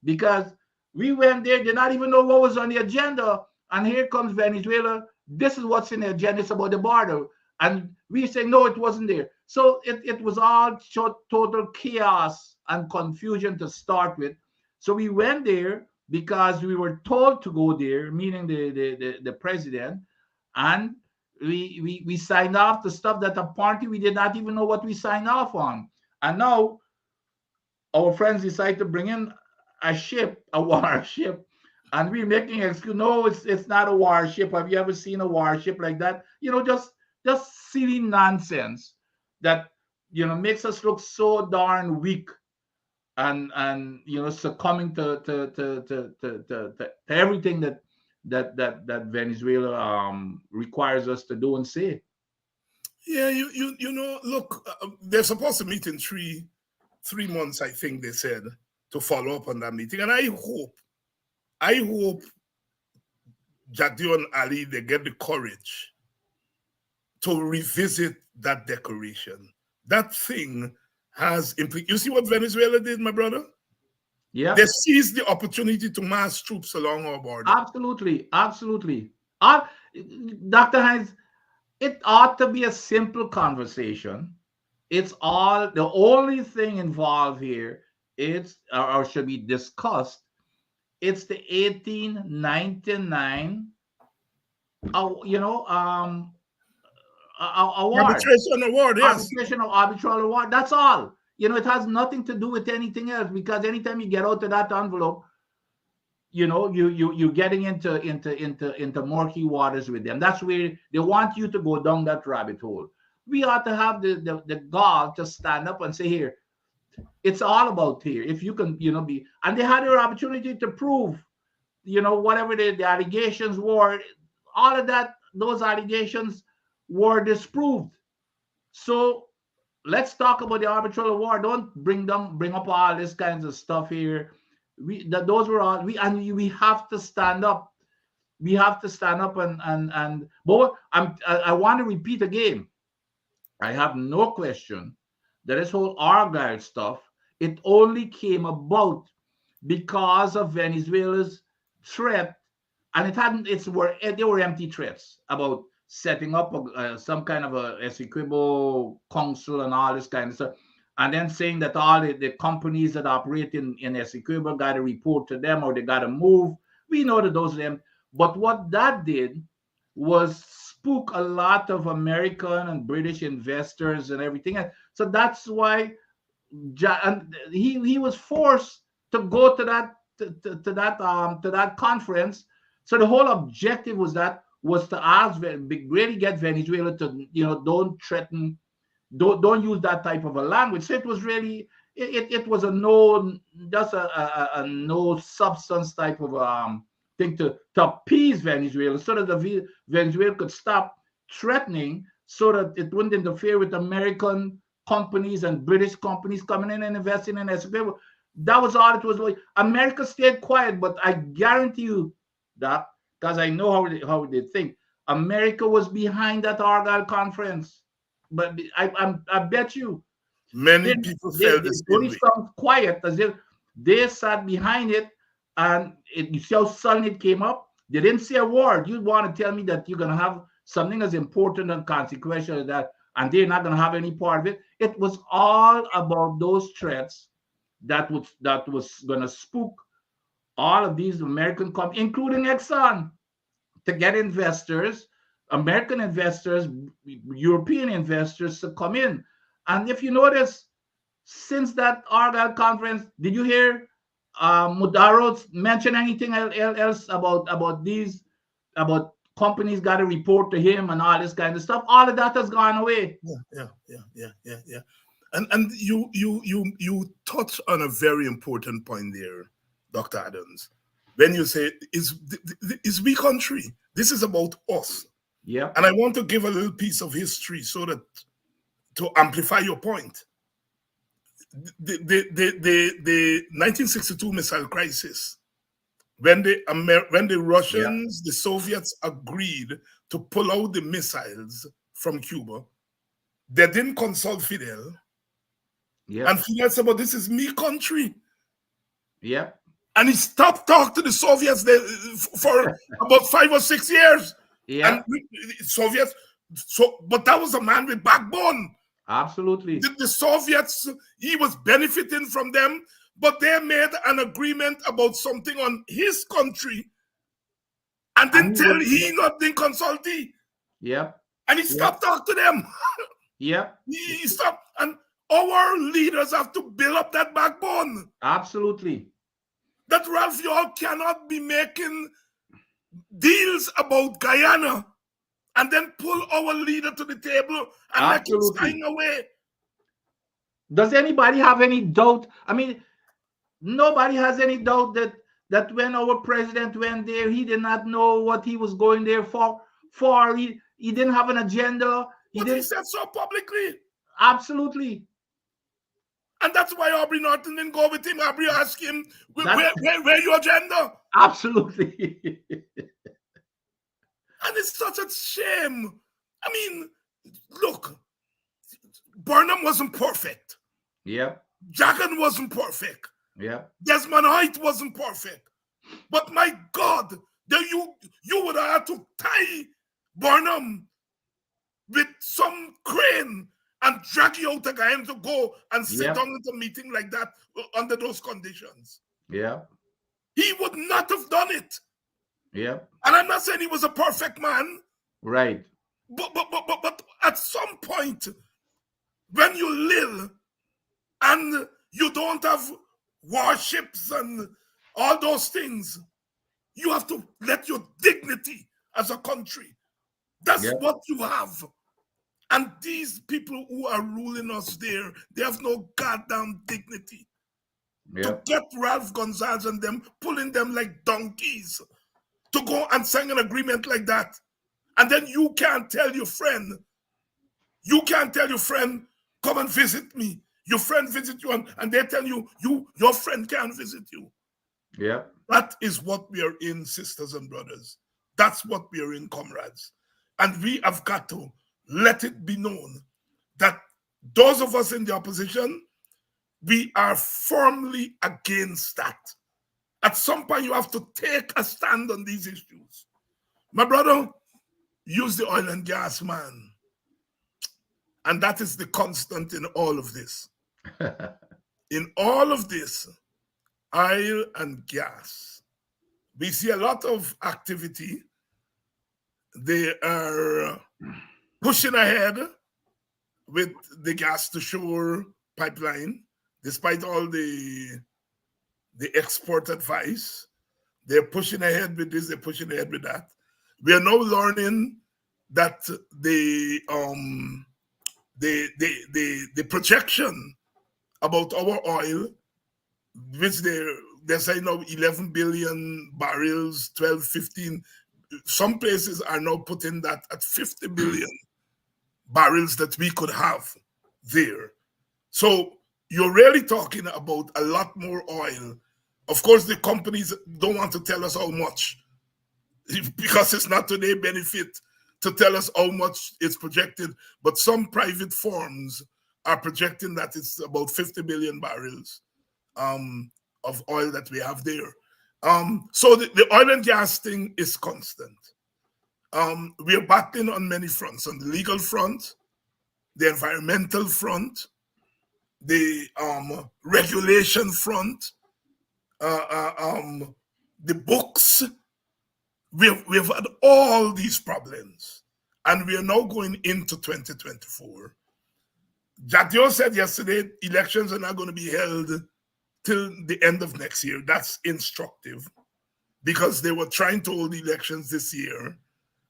because we went there, did not even know what was on the agenda, and here comes Venezuela. This is what's in the agenda. It's about the border, and we say no, it wasn't there. So it was all total chaos and confusion to start with. So we went there because we were told to go there, meaning the president, and we signed off the stuff that apparently we did not even know what we signed off on. And now our friends decide to bring in a ship, a warship, and we're making an excuse. No, it's not a warship. Have you ever seen a warship like that? Just silly nonsense that makes us look so darn weak and succumbing to everything that Venezuela requires us to do and say. Yeah, look, they're supposed to meet in three months, I think they said, to follow up on that meeting. And I hope Jadu and Ali, they get the courage to revisit that declaration. That thing has implications. You see what Venezuela did, my brother? Yeah. They seized the opportunity to mass troops along our border. Absolutely. Absolutely. Dr. Hines, it ought to be a simple conversation. It's all the only thing involved here. It's or should be discussed. It's the 1899, award, Arbitration award, yes. arbitration or arbitral award. That's all. It has nothing to do with anything else, because anytime you get out of that envelope, you're getting into murky waters with them. That's where they want you to go down that rabbit hole. We ought to have the gall to stand up and say, here, it's all about here. If you can, be, and they had their opportunity to prove, whatever the allegations were, all of that, those allegations were disproved. So let's talk about the arbitral award. Don't bring up all this kinds of stuff here. Those were all we have to stand up. We have to stand up and but I want to repeat again. I have no question that this whole Argyle stuff, it only came about because of Venezuela's threat, and they were empty threats about setting up some kind of a Essequibo council and all this kind of stuff, and then saying that all the companies that operate in Essequibo got to report to them or they got to move. We know that those are them. But what that did was spook a lot of American and British investors and everything. And so that's why he was forced to go to that conference. So the whole objective was to ask, really get Venezuela to, don't threaten, don't use that type of a language. So it was really, it was a no substance type of thing to appease Venezuela, so that Venezuela could stop threatening, so that it wouldn't interfere with American companies and British companies coming in and investing in Essequibo. That was all it was. Like, America stayed quiet, but I guarantee you that, because I know how they think, America was behind that Argyle conference. But I bet you many people felt this only sound quiet, as if they sat behind it, and you see how sudden it came up. They didn't say a word. You want to tell me that you're going to have something as important and consequential as that, and they're not going to have any part of it? It was all about those threats that was going to spook all of these American companies, including Exxon, to get investors, American investors, European investors to come in. And if you notice, since that Argyle conference, did you hear Mudaro mention anything else about companies got to report to him and all this kind of stuff? All of that has gone away. Yeah. And you touch on a very important point there, Dr. Adams. When you say is we country, this is about us. Yeah. And I want to give a little piece of history so that to amplify your point. The 1962 missile crisis, when the Russians, the Soviets agreed to pull out the missiles from Cuba, they didn't consult Fidel. Yeah. And Fidel said, "But this is me country." Yeah. And he stopped talking to the Soviets for about 5 or 6 years. Yeah. And Soviets, but that was a man with backbone. Absolutely. The Soviets, he was benefiting from them, but they made an agreement about something on his country and didn't consult he. Yep. And he stopped talking to them. Yep. He stopped. And our leaders have to build up that backbone. Absolutely. That Ralph, you all cannot be making deals about Guyana and then pull our leader to the table and make him sign away. Does anybody have any doubt? I mean, nobody has any doubt that when our president went there, he did not know what he was going there for. He didn't have an agenda. He said so publicly. Absolutely. And that's why Aubrey Norton didn't go with him. Aubrey asked him, That where your agenda? absolutely. And it's such a shame. I mean, look, Burnham wasn't perfect. Yeah. Jagan wasn't perfect. Yeah. Desmond Height wasn't perfect. But my God, you would have had to tie Burnham with some crane and drag you out again to go and sit down at a meeting like that under those conditions. Yeah. He would not have done it. Yeah. And I'm not saying he was a perfect man. Right. But at some point, when you live and you don't have warships and all those things, you have to let your dignity as a country. That's what you have. And these people who are ruling us there, they have no goddamn dignity. To get Ralph Gonsalves and them, pulling them like donkeys, to go and sign an agreement like that. And then you can't tell your friend, come and visit me. Your friend visit you and they tell you, your friend can't visit you. Yeah. That is what we are in, sisters and brothers. That's what we are in, comrades. And we have got to let it be known that those of us in the opposition, we are firmly against that. At some point, you have to take a stand on these issues. My brother, use the oil and gas, man. And that is the constant in all of this. In all of this, oil and gas, we see a lot of activity. They are pushing ahead with the gas to shore pipeline, despite all the export advice. They're pushing ahead with this, they're pushing ahead with that. We are now learning that the projection about our oil, which they're saying now 11 billion barrels, 12, 15. Some places are now putting that at 50 billion barrels that we could have there. So you're really talking about a lot more oil. Of course, the companies don't want to tell us how much because it's not to their benefit to tell us how much it's projected. But some private firms are projecting that it's about 50 billion barrels of oil that we have there. So the oil and gas thing is constant. We are battling on many fronts: on the legal front, the environmental front, the regulation front, the books. We've had all these problems, and we are now going into 2024. Jatio said yesterday elections are not going to be held till the end of next year. That's instructive because they were trying to hold elections this year.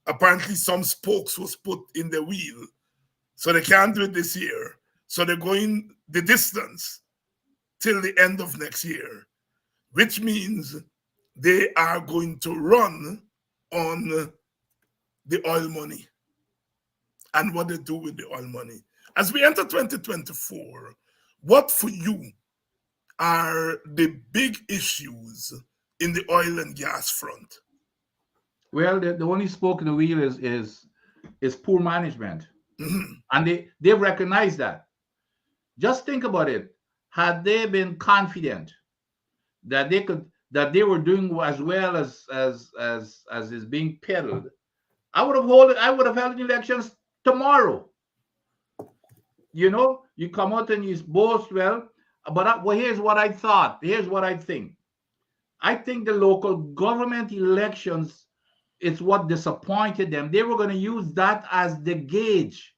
Apparently, some spokes was put in the wheel, so they can't do it this year. So they're going the distance till the end of next year, which means they are going to run on the oil money and what they do with the oil money. As we enter 2024, what for you are the big issues in the oil and gas front? Well, the only spoke in the wheel is poor management. Mm-hmm. And they recognize that. Just think about it. Had they been confident that they were doing as well as is being peddled, I would have held elections tomorrow. You come out and you boast, well, but here's what I thought. Here's what I think. I think the local government elections, it's what disappointed them. They were going to use that as the gauge.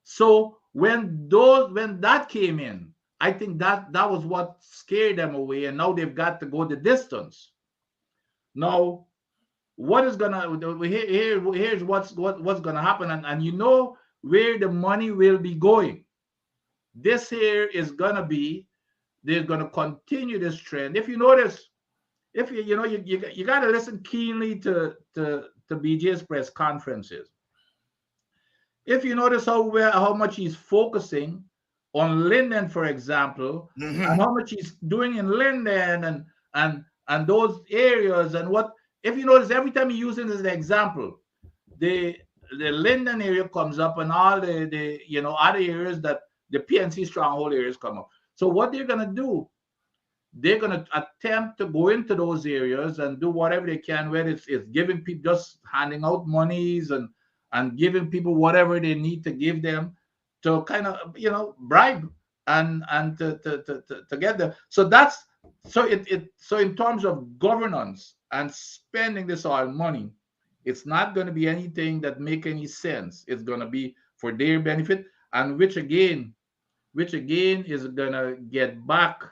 So when that came in, I think that was what scared them away, and now they've got to go the distance. Now, what is gonna here's what's gonna happen, and you know where the money will be going. This here is gonna be, they're gonna continue this trend. If you notice, if you got to listen keenly to BJ's press conferences. If you notice how much he's focusing on Linden, for example, and Mm-hmm. how much he's doing in Linden and those areas, and what, if you notice, every time he uses it as an example, the the Linden area comes up, and all the other areas that the PNC stronghold areas come up. So what they're gonna do, they're going to attempt to go into those areas and do whatever they can, whether it's giving people, just handing out monies and giving people whatever they need to give them to kind of bribe and to get them. So that's, so in terms of governance and spending this oil money, it's not going to be anything that make any sense. It's going to be for their benefit, and which again is gonna get back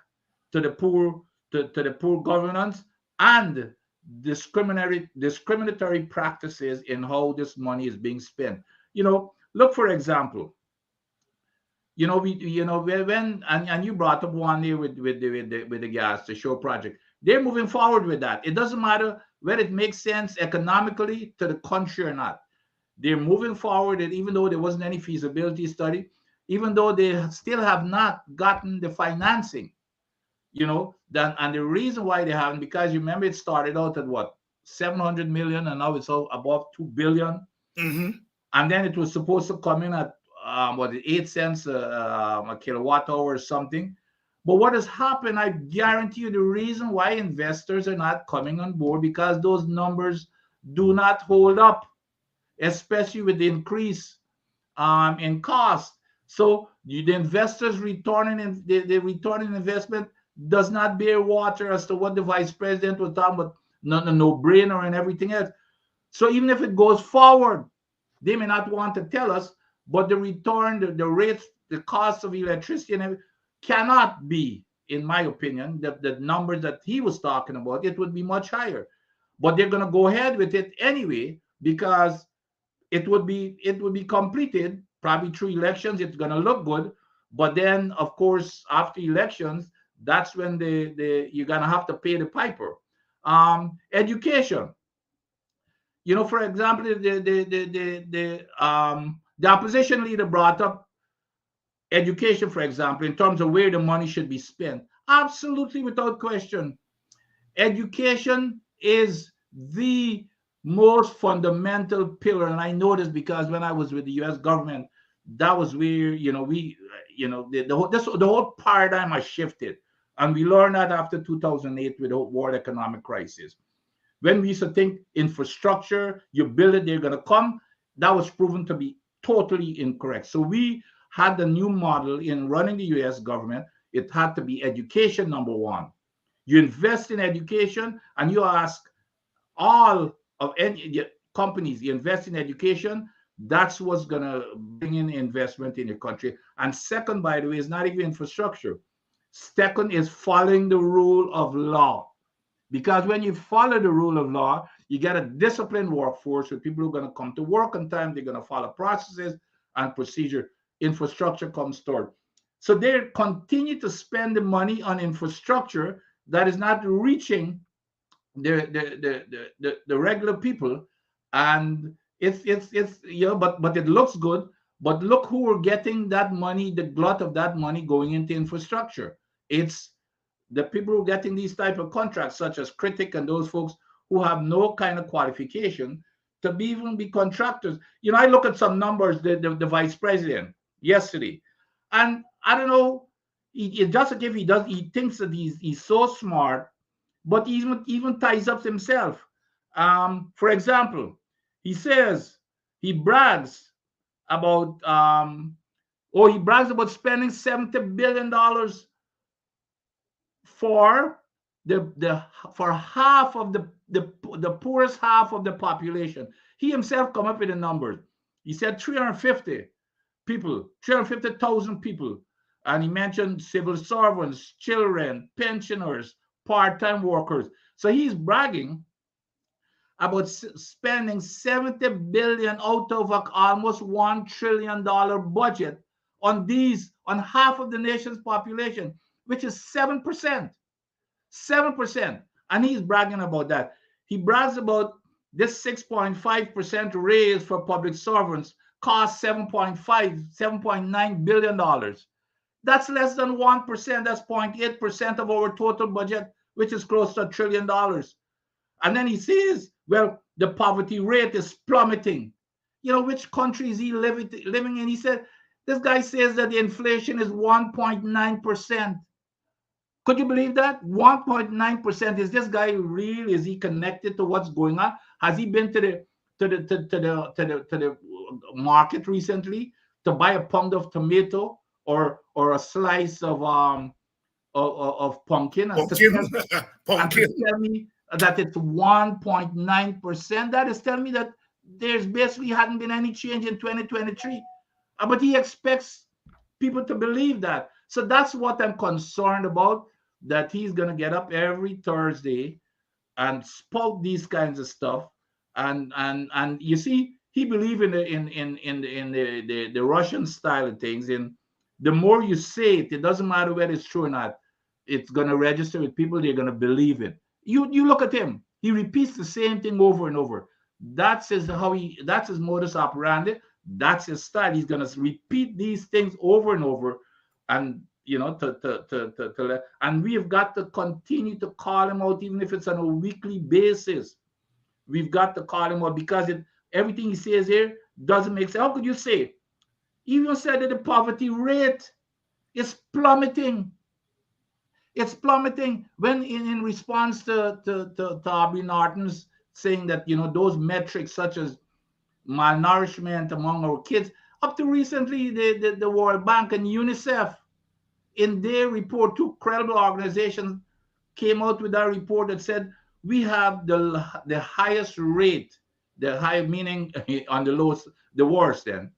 to the poor, to the poor governance and discriminatory practices in how this money is being spent. Look, for example, we when you brought up one day with the gas, the show project. They're moving forward with that. It doesn't matter whether it makes sense economically to the country or not. They're moving forward, and even though there wasn't any feasibility study, even though they still have not gotten the financing, then, and the reason why they haven't, because you remember it started out at what, 700 million, and now it's all above 2 billion, Mm-hmm. and then it was supposed to come in at what, 8 cents a kilowatt hour or something. But what has happened, I guarantee you, the reason why investors are not coming on board, because those numbers do not hold up, especially with the increase in cost. So the investors returning in the return in investment does not bear water as to what the vice president was talking about, no brainer and everything else. So even if it goes forward, they may not want to tell us, but the return, the rates, the cost of electricity and everything cannot be, in my opinion, the numbers that he was talking about. It would be much higher. But they're going to go ahead with it anyway, because it would be completed probably through elections. It's going to look good, but then of course after elections, that's when you're going to have to pay the piper. Education, for example, the opposition leader brought up education, for example, in terms of where the money should be spent. Absolutely, without question, education is the most fundamental pillar. And I know this because when I was with the US government, that was where, the whole paradigm has shifted. And we learned that after 2008 with the world economic crisis. When we used to think infrastructure, you build it, they're going to come, that was proven to be totally incorrect. So we had the new model in running the US government. It had to be education, number one. You invest in education, and you ask all of any companies, you invest in education, that's what's going to bring in investment in your country. And second, by the way, is not even infrastructure. Second is following the rule of law. Because when you follow the rule of law, you get a disciplined workforce with people who are going to come to work on time, they're going to follow processes and procedure. Infrastructure comes third. So they continue to spend the money on infrastructure that is not reaching the regular people, and it's but it looks good. But look who are getting that money, the glut of that money going into infrastructure. It's the people who are getting these type of contracts, such as Critic and those folks who have no kind of qualification to even be contractors. I look at some numbers, the vice president yesterday, and I don't know. Just as if he thinks that he's so smart, but he even ties up himself. For example, he says he brags about he brags about spending $70 billion for the for half of the poorest half of the population. He himself come up with the numbers. He said 350,000 people, and he mentioned civil servants, children, pensioners, part-time workers. So he's bragging about spending 70 billion out of almost $1 trillion budget on half of the nation's population, which is 7%. 7%. And he's bragging about that. He brags about this 6.5% raise for public servants cost $7.9 billion. That's less than 1%. That's 0.8% of our total budget, which is close to $1 trillion. And then he says, well, the poverty rate is plummeting. You know, which country is he living in? He said, this guy says that the inflation is 1.9%. Could you believe that? 1.9%. Is this guy real? Is he connected to what's going on? Has he been to the market recently to buy a pound of tomato or a slice of pumpkin and Pumpkin. to tell me that it's 1.9%? That is telling me that there's basically hadn't been any change in 2023. But he expects people to believe that. So that's what I'm concerned about, that he's going to get up every Thursday and spout these kinds of stuff. And you see, he believes in the Russian style of things. And the more you say it, it doesn't matter whether it's true or not, it's going to register with people. They're going to believe it. You look at him. He repeats the same thing over and over. That's his modus operandi. That's his style. He's going to repeat these things over and over, and and we've got to continue to call him out, even if it's on a weekly basis. We've got to call him out because everything he says here doesn't make sense. How could you say? He even said that the poverty rate is plummeting. It's plummeting when in response to Aubrey Norton's saying that, those metrics such as malnourishment among our kids, up to recently, the World Bank and UNICEF, in their report, two credible organizations came out with a report that said we have the highest rate, meaning on the lowest, the worst then,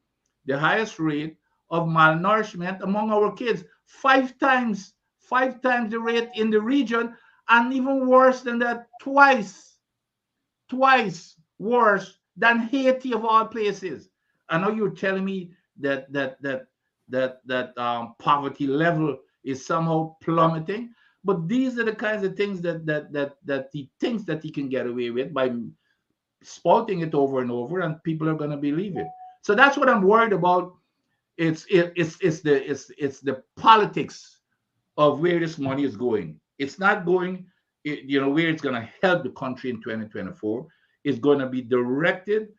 the highest rate of malnourishment among our kids, five times the rate in the region, and even worse than that, twice worse than Haiti of all places. I know you're telling me that poverty level is somehow plummeting, but these are the kinds of things that he thinks that he can get away with by spouting it over and over, and people are going to believe it. So that's what I'm worried about. It's the politics of where this money is going. It's not going, where it's going to help the country in 2024. It's going to be directed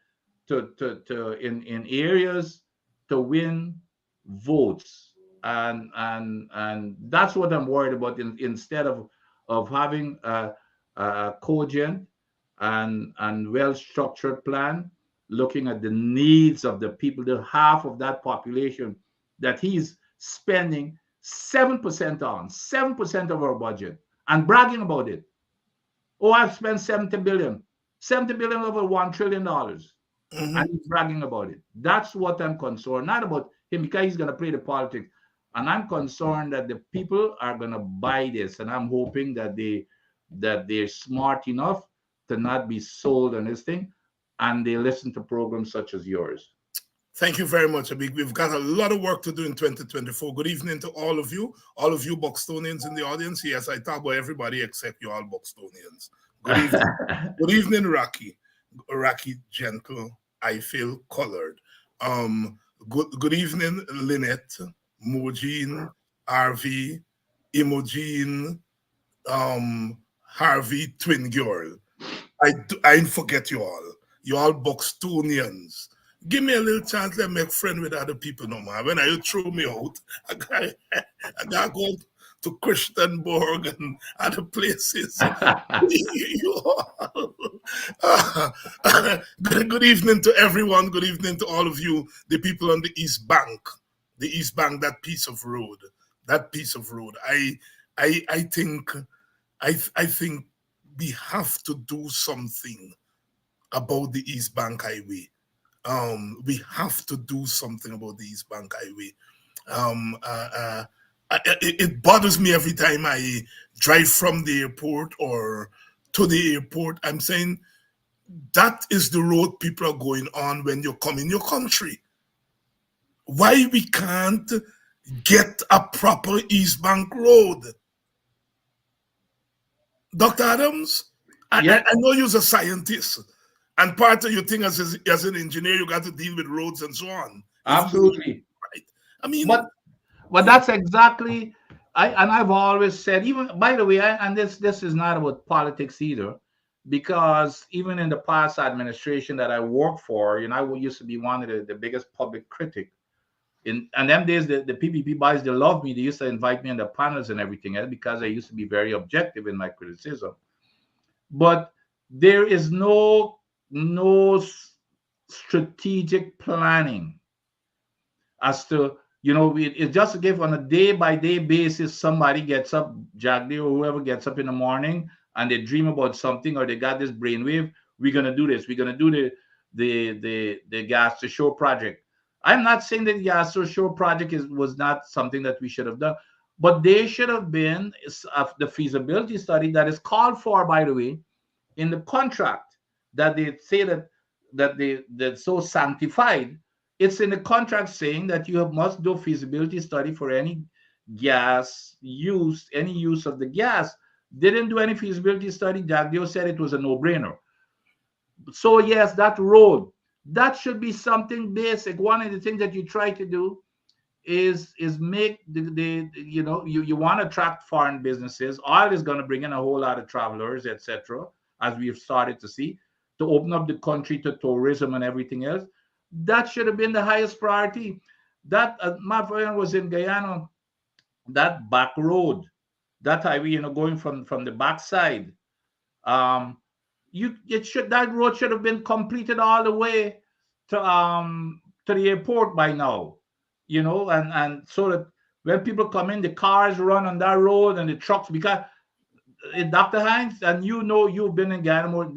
in areas to win votes, and that's what I'm worried about. Instead of having a cogent and well-structured plan, looking at the needs of the people, the half of that population that he's spending 7% of our budget, and bragging about it. Oh, I've spent $70 billion over $1 trillion. Mm-hmm. And he's bragging about it. That's what I'm concerned, not about him, because he's going to play the politics. And I'm concerned that the people are going to buy this. And I'm hoping that they're smart enough to not be sold on this thing, and they listen to programs such as yours. Thank you very much, Abig. We've got a lot of work to do in 2024. Good evening to all of you Buxtonians in the audience. Yes, I talk about everybody except you all Buxtonians. Good evening. Good evening, Rocky Gentle. I feel colored. Good evening, Lynette, Mojine, RV, Imogen, Harvey, Twin Girl. I forget you all. You all Buxtonians. Give me a little chance to make friends with other people no more. When you throw me out, I gotta go to Christianborg and other places. You all. Good evening to everyone. Good evening to all of you, the people on the East Bank. The East Bank, that piece of road. I think we have to do something about the East Bank Highway. We have to do something about the East Bank Highway. It bothers me every time I drive from the airport or to the airport. I'm saying that is the road people are going on when you come in your country. Why we can't get a proper East Bank road? Dr. Adams, Yeah. I know you're a scientist. And part of your thing as an engineer, you got to deal with roads and so on. Absolutely. Right. I mean, but Well, that's exactly. I've always said, even by the way, and this is not about politics either, because even in the past administration that I worked for, I used to be one of the biggest public critic. In them days, the PPP boys, they loved me. They used to invite me in the panels and everything else because I used to be very objective in my criticism. But there is no strategic planning as to, it's just a give on a day by day basis. Somebody gets up, Jagdi or whoever gets up in the morning, and they dream about something, or they got this brainwave. We're gonna do this. We're gonna do the gas to shore project. I'm not saying that the gas to shore project was not something that we should have done, but there should have been the feasibility study that is called for, by the way, in the contract, that they say that's so sanctified. It's in the contract saying that you must do a feasibility study for any gas use, any use of the gas. They didn't do any feasibility study. Jagdio said it was a no-brainer. So yes, that road, that should be something basic. One of the things that you try to do is make you want to attract foreign businesses. Oil is going to bring in a whole lot of travelers, etc., as we've started to see, to open up the country to tourism and everything else. That should have been the highest priority. That my friend was in Guyana, that back road, that highway, going from the backside. um that road should have been completed all the way to the airport by now, and so that when people come in, the cars run on that road and the trucks, because Dr. Hines, and you've been in Ghana more,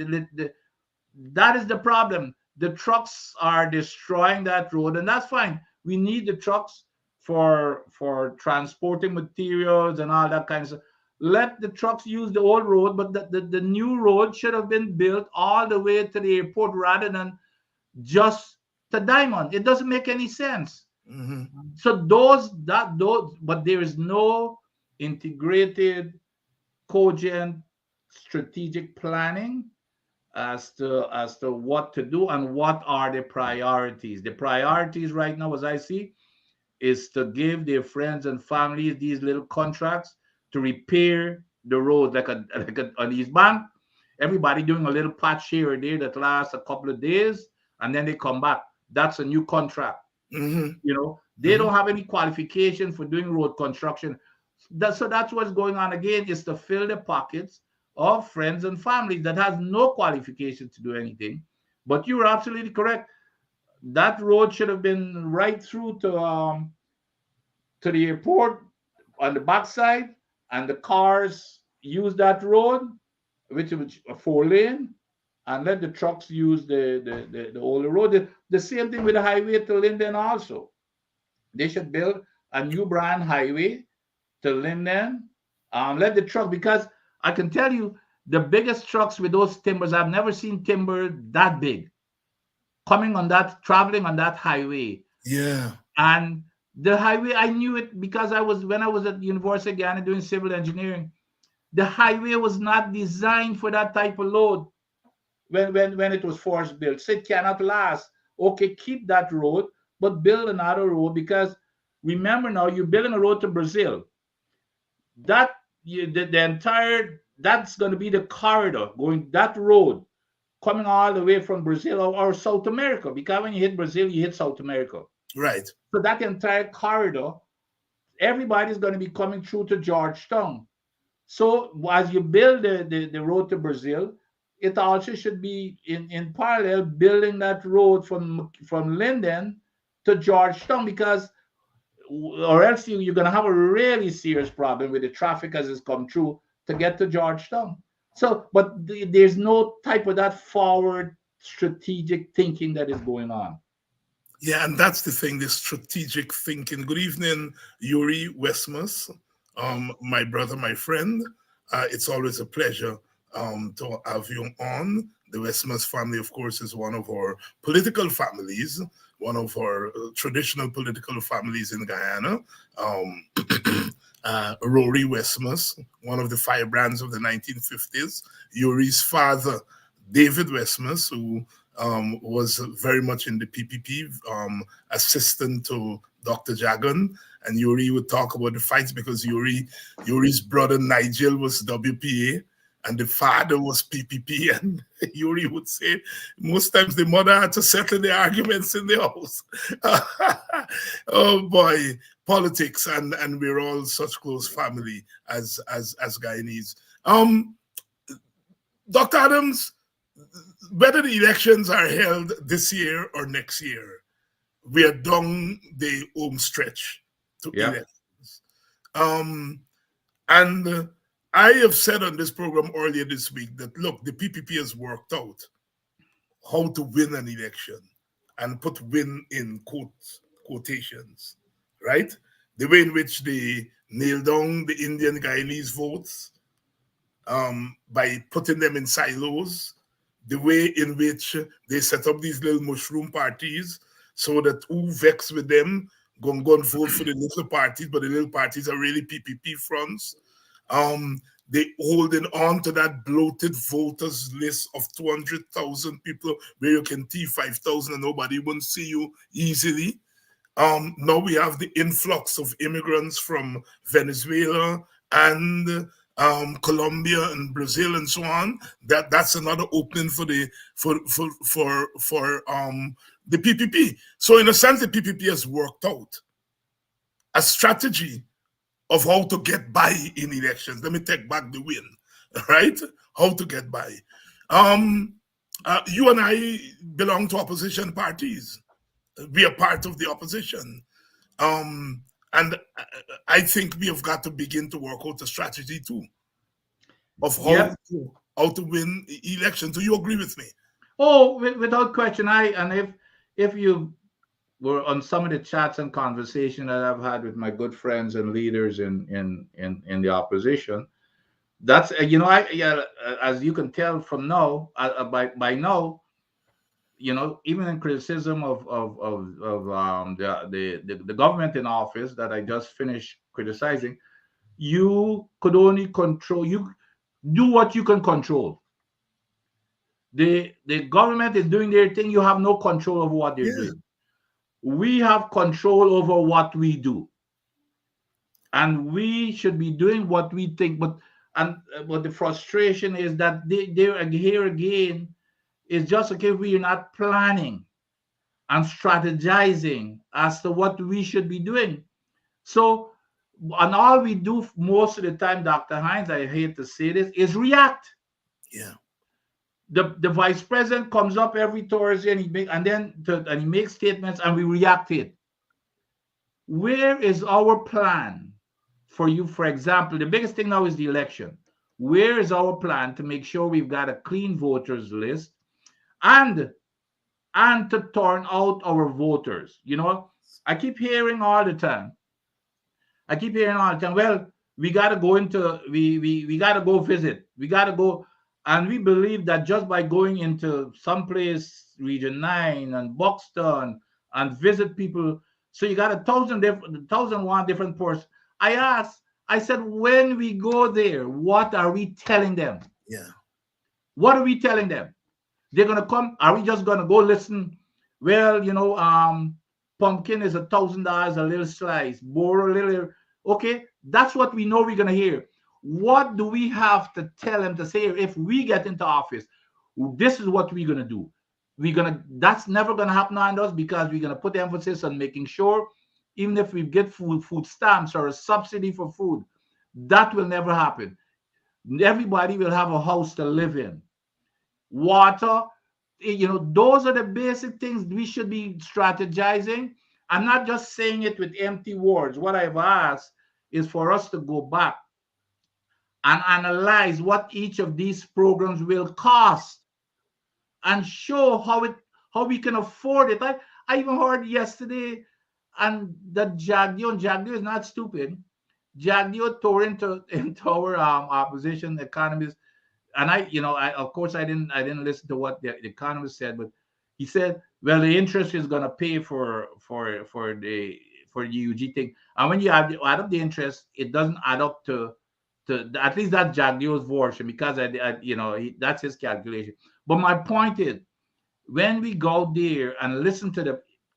that is the problem. The trucks are destroying that road, and that's fine. We need the trucks for transporting materials and all that kind of stuff. Let the trucks use the old road, but the new road should have been built all the way to the airport rather than just to Diamond. It doesn't make any sense. Mm-hmm. So but there is no integrated, cogent, strategic planning as to what to do and what are the priorities. The priorities right now, as I see, is to give their friends and families these little contracts to repair the road, like on East Bank. Everybody doing a little patch here or there that lasts a couple of days, and then they come back. That's a new contract. Mm-hmm. They don't have any qualification for doing road construction. So that's what's going on again, is to fill the pockets of friends and families that has no qualification to do anything. But you're absolutely correct. That road should have been right through to the airport on the backside, and the cars use that road, which is a 4 lane, and let the trucks use the older road. The same thing with the highway to Linden also. They should build a new brand highway to Linden. Let the truck, because I can tell you, the biggest trucks with those timbers, I've never seen timber that big coming on that, traveling on that highway. Yeah. And the highway, I knew it because when I was at the University of Guyana doing civil engineering, the highway was not designed for that type of load when it was first built. So it cannot last. Okay, keep that road, but build another road, because remember now, you're building a road to Brazil. The entire, that's going to be the corridor going that road coming all the way from Brazil or South America, because when you hit Brazil, you hit South America. Right. So that entire corridor, everybody's going to be coming through to Georgetown. So as you build the road to Brazil, it also should be in parallel building that road from Linden to Georgetown, because or else you're going to have a really serious problem with the traffic as it's come through to get to Georgetown. So, but there's no type of that forward strategic thinking that is going on. Yeah, and that's the thing, this strategic thinking. Good evening, Yuri Westmus, my brother, my friend. It's always a pleasure to have you on. The Westmus family, of course, is one of our political families, one of our traditional political families in Guyana. Rory Westmus, one of the firebrands of the 1950s. Yuri's father, David Westmus, who was very much in the PPP, assistant to Dr. Jagan, and Yuri would talk about the fights because Yuri's brother Nigel was WPA, and the father was PPP, and Yuri would say most times the mother had to settle the arguments in the house. Oh boy, politics, and we're all such close family as Guyanese. Dr. Adams, whether the elections are held this year or next year, we are down the home stretch to elections. And I have said on this program earlier this week that, look, the PPP has worked out how to win an election and put win in quotations, right? The way in which they nail down the Indian Guyanese votes by putting them in silos, the way in which they set up these little mushroom parties so that who vex with them go and vote for the little parties, but the little parties are really PPP fronts. They holding on to that bloated voters list of 200,000 people where you can T5,000 and nobody won't see you easily. Now we have the influx of immigrants from Venezuela and Colombia and Brazil and so on. That's another opening for the PPP. So in a sense, the PPP has worked out a strategy of how to get by in elections. Let me take back the win, right? How to get by. You and I belong to opposition parties. We are part of the opposition. And I think we have got to begin to work out a strategy too of how to win elections. Do you agree with me? Oh, without question. If you were on some of the chats and conversation that I've had with my good friends and leaders in the opposition, that's as you can tell from now, by now, even in criticism of the government in office that I just finished criticizing, you could only control, you do what you can control. The government is doing their thing, you have no control over what they're doing. We have control over what we do, and we should be doing what we think. But the frustration is that they're here again. It's just okay, we are not planning and strategizing as to what we should be doing. So, and all we do most of the time, Dr. Hines, I hate to say this, is react. Yeah. The vice president comes up every Thursday and he makes statements and we react to it. Where is our plan for you? For example, the biggest thing now is the election. Where is our plan to make sure we've got a clean voters list and to turn out our voters? I keep hearing all the time. Well, we got to go into we got to go visit. We got to go. And we believe that just by going into someplace, Region 9 and Buxton, and visit people, so you got 1,001 different ports. I said, when we go there, what are we telling them? Yeah. What are we telling them? They're going to come. Are we just going to go listen? Well, pumpkin is $1,000 a little slice. Boro a little. Okay, that's what we know we're going to hear. What do we have to tell them to say if we get into office? This is what we're gonna do. That's never gonna happen on us because we're gonna put emphasis on making sure, even if we get food stamps or a subsidy for food, that will never happen. Everybody will have a house to live in. Water, those are the basic things we should be strategizing. I'm not just saying it with empty words. What I've asked is for us to go back and analyze what each of these programs will cost and show how we can afford it. I even heard yesterday, and that Jagdio is not stupid. Jagdio tore into our opposition economists, and I of course I didn't listen to what the economist said, but he said, well, the interest is going to pay for the UG thing, and when you add up the interest, it doesn't add up to at least that's Jagdio's version, because that's his calculation. But my point is, when we go there and listen to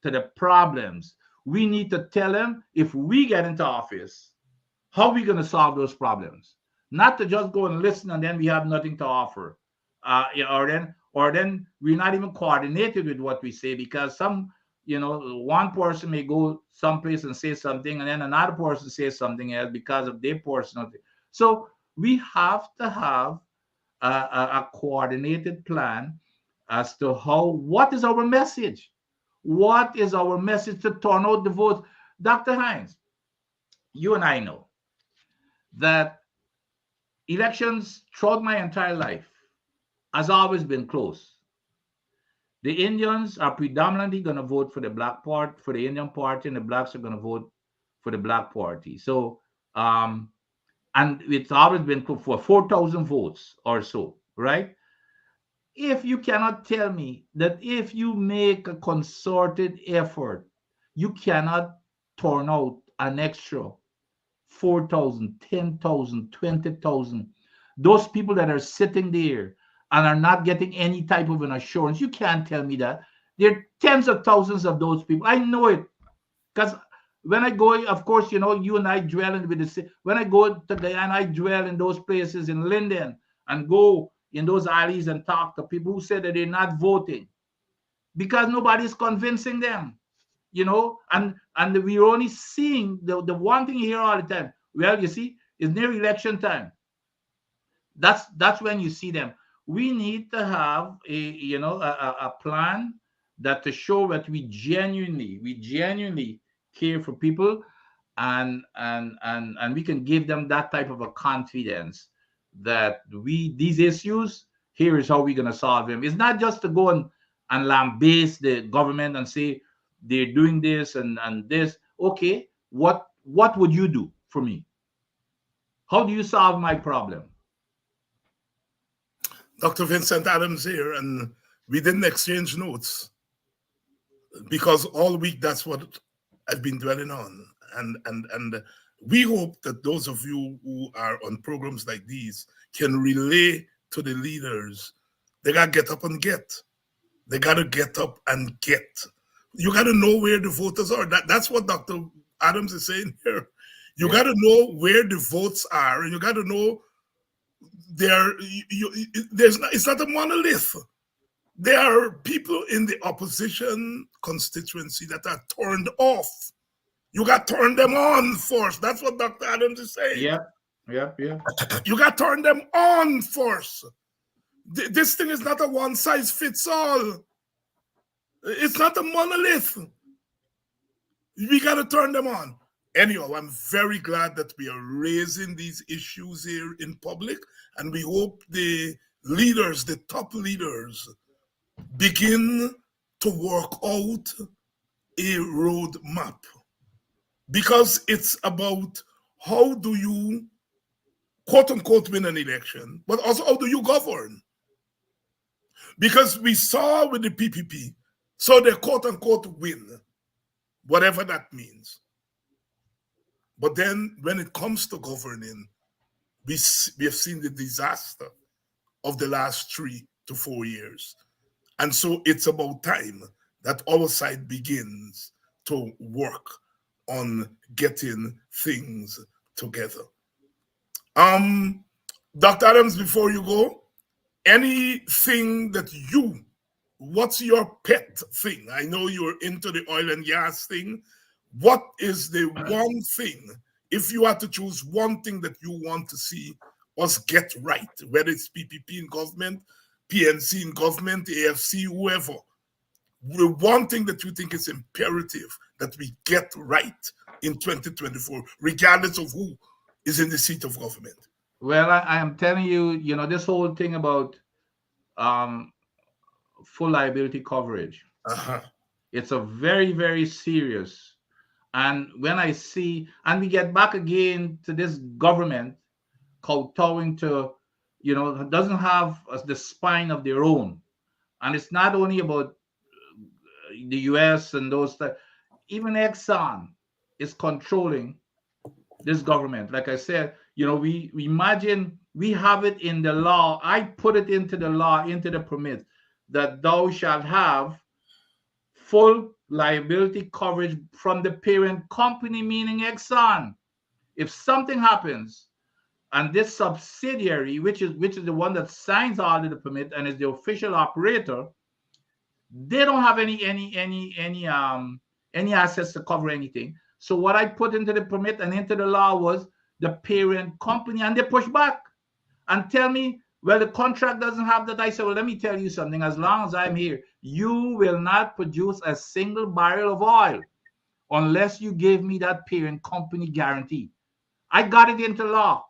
the problems, we need to tell them if we get into office, how are we going to solve those problems? Not to just go and listen and then we have nothing to offer, or then we're not even coordinated with what we say, because one person may go someplace and say something, and then another person says something else because of their personal thing. So we have to have a coordinated plan as to what is our message? What is our message to turn out the votes? Dr. Hines, you and I know that elections throughout my entire life has always been close. The Indians are predominantly going to vote for the black part, for the Indian party, and the blacks are going to vote for the black party. So, and it's always been for 4,000 votes or so, right? If you cannot tell me that if you make a concerted effort, you cannot turn out an extra 4,000, 10,000, 20,000, those people that are sitting there and are not getting any type of an assurance, you can't tell me that. There are tens of thousands of those people. I know it because when I go, of course, you and I dwell in with the, when I go to Guyana, I dwell in those places in Linden and go in those alleys and talk to people who say that they're not voting because nobody's convincing them, and we're only seeing the one thing you hear all the time. Well, you see, it's near election time. That's when you see them. We need to have a plan that to show that we genuinely care for people, and we can give them that type of a confidence that these issues, here is how we're going to solve them. It's not just to go and lambaste the government and say they're doing this and this. Okay, what would you do for me? How do you solve my problem? Dr. Vincent Adams here, and we didn't exchange notes because all week that's what I've been dwelling on. And we hope that those of you who are on programs like these can relay to the leaders. They got to get up and get. They got to get up and get. You got to know where the voters are. That's what Dr. Adams is saying here. You got to know where the votes are, and you got to know it's not a monolith. There are people in the opposition constituency that are turned off. You got to turn them on first. That's what Dr. Adams is saying. Yeah. You got to turn them on first. This thing is not a one size fits all. It's not a monolith. We got to turn them on. Anyhow, I'm very glad that we are raising these issues here in public, and we hope the leaders, the top leaders, begin to work out a roadmap, because it's about how do you, quote unquote, win an election, but also how do you govern? Because we saw with the PPP, so they quote unquote win, whatever that means. But then when it comes to governing, we have seen the disaster of the last 3 to 4 years. And so it's about time that our side begins to work on getting things together. Dr. Adams, before you go, anything that what's your pet thing? I know you're into the oil and gas thing. What is the one thing, if you had to choose one thing that you want to see us get right, whether it's PPP in government, PNC in government, AFC, whoever, the one thing that you think is imperative that we get right in 2024, regardless of who is in the seat of government? Well, I am telling you, this whole thing about full liability coverage. It's a very, very serious. And when I see, and we get back again to this government kowtowing to, doesn't have the spine of their own. And it's not only about the US and those, even Exxon is controlling this government. Like I said, we imagine we have it in the law. I put it into the law, into the permit, that thou shalt have full liability coverage from the parent company, meaning Exxon. If something happens and this subsidiary, which is the one that signs all of the permit and is the official operator, they don't have any assets to cover anything. So what I put into the permit and into the law was the parent company, and they push back and tell me, well, the contract doesn't have that. I said, well, let me tell you something. As long as I'm here, you will not produce a single barrel of oil unless you give me that parent company guarantee. I got it into law.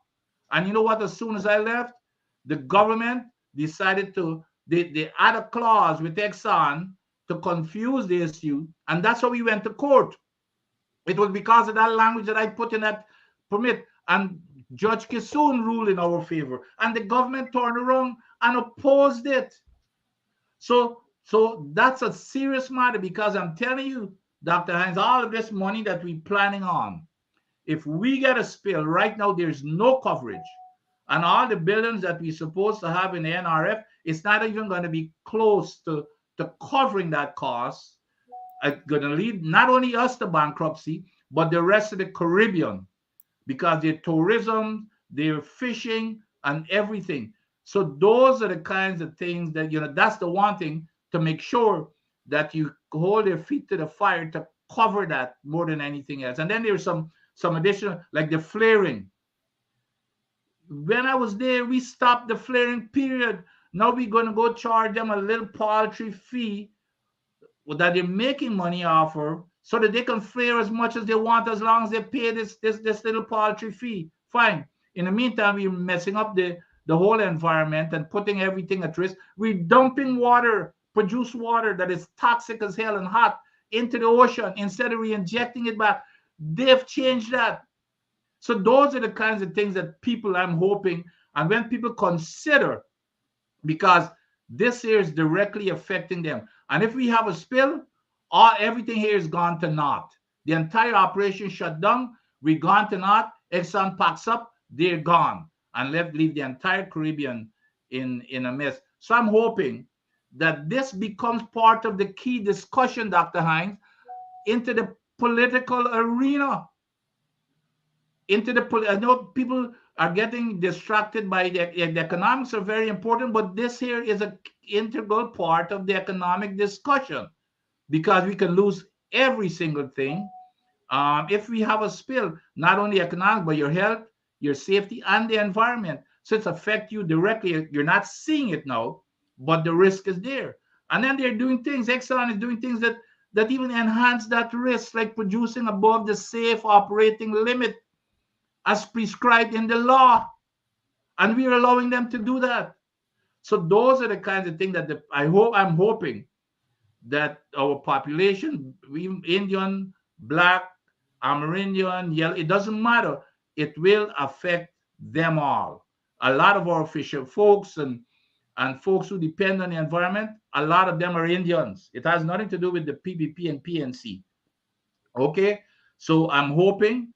And you know what? As soon as I left, the government decided to they add a clause with Exxon to confuse the issue, and that's how we went to court. It was because of that language that I put in that permit, and Judge Kissoon ruled in our favor, and the government turned around and opposed it. So that's a serious matter, because I'm telling you, Dr. Hines, all of this money that we're planning on, if we get a spill right now, there's no coverage. And all the buildings that we're supposed to have in the NRF, it's not even going to be close to covering that cost. It's going to lead not only us to bankruptcy, but the rest of the Caribbean, because their tourism, their fishing, and everything. So those are the kinds of things that, that's the one thing to make sure that you hold your feet to the fire to cover that more than anything else. And then there's some additional, like the flaring. When I was there, we stopped the flaring period. Now we're going to go charge them a little paltry fee that they're making money off of, so that they can flare as much as they want, as long as they pay this little paltry fee. Fine. In the meantime, we're messing up the whole environment and putting everything at risk. We're dumping water, produced water that is toxic as hell and hot, into the ocean instead of re-injecting it back. They've changed that. So those are the kinds of things that people, I'm hoping, and when people consider, because this here is directly affecting them. And if we have a spill, everything here is gone to naught. The entire operation shut down. We're gone to naught. Exxon packs up. They're gone, and leave the entire Caribbean in a mess. So I'm hoping that this becomes part of the key discussion, Dr. Hines, into the political arena. I know people are getting distracted by the economics are very important, but this here is an integral part of the economic discussion, because we can lose every single thing if we have a spill, not only economic, but your health, your safety, and the environment. So it's affect you directly. You're not seeing it now, but the risk is there. And then they're doing things. Exxon is doing things that even enhance that risk, like producing above the safe operating limit as prescribed in the law, and we're allowing them to do that. So those are the kinds of things that I'm hoping that our population, Indian, Black, Amerindian, yellow, it doesn't matter. It will affect them all. A lot of our fisher folks and folks who depend on the environment, a lot of them are Indians. It has nothing to do with the PBP and PNC. Okay, so I'm hoping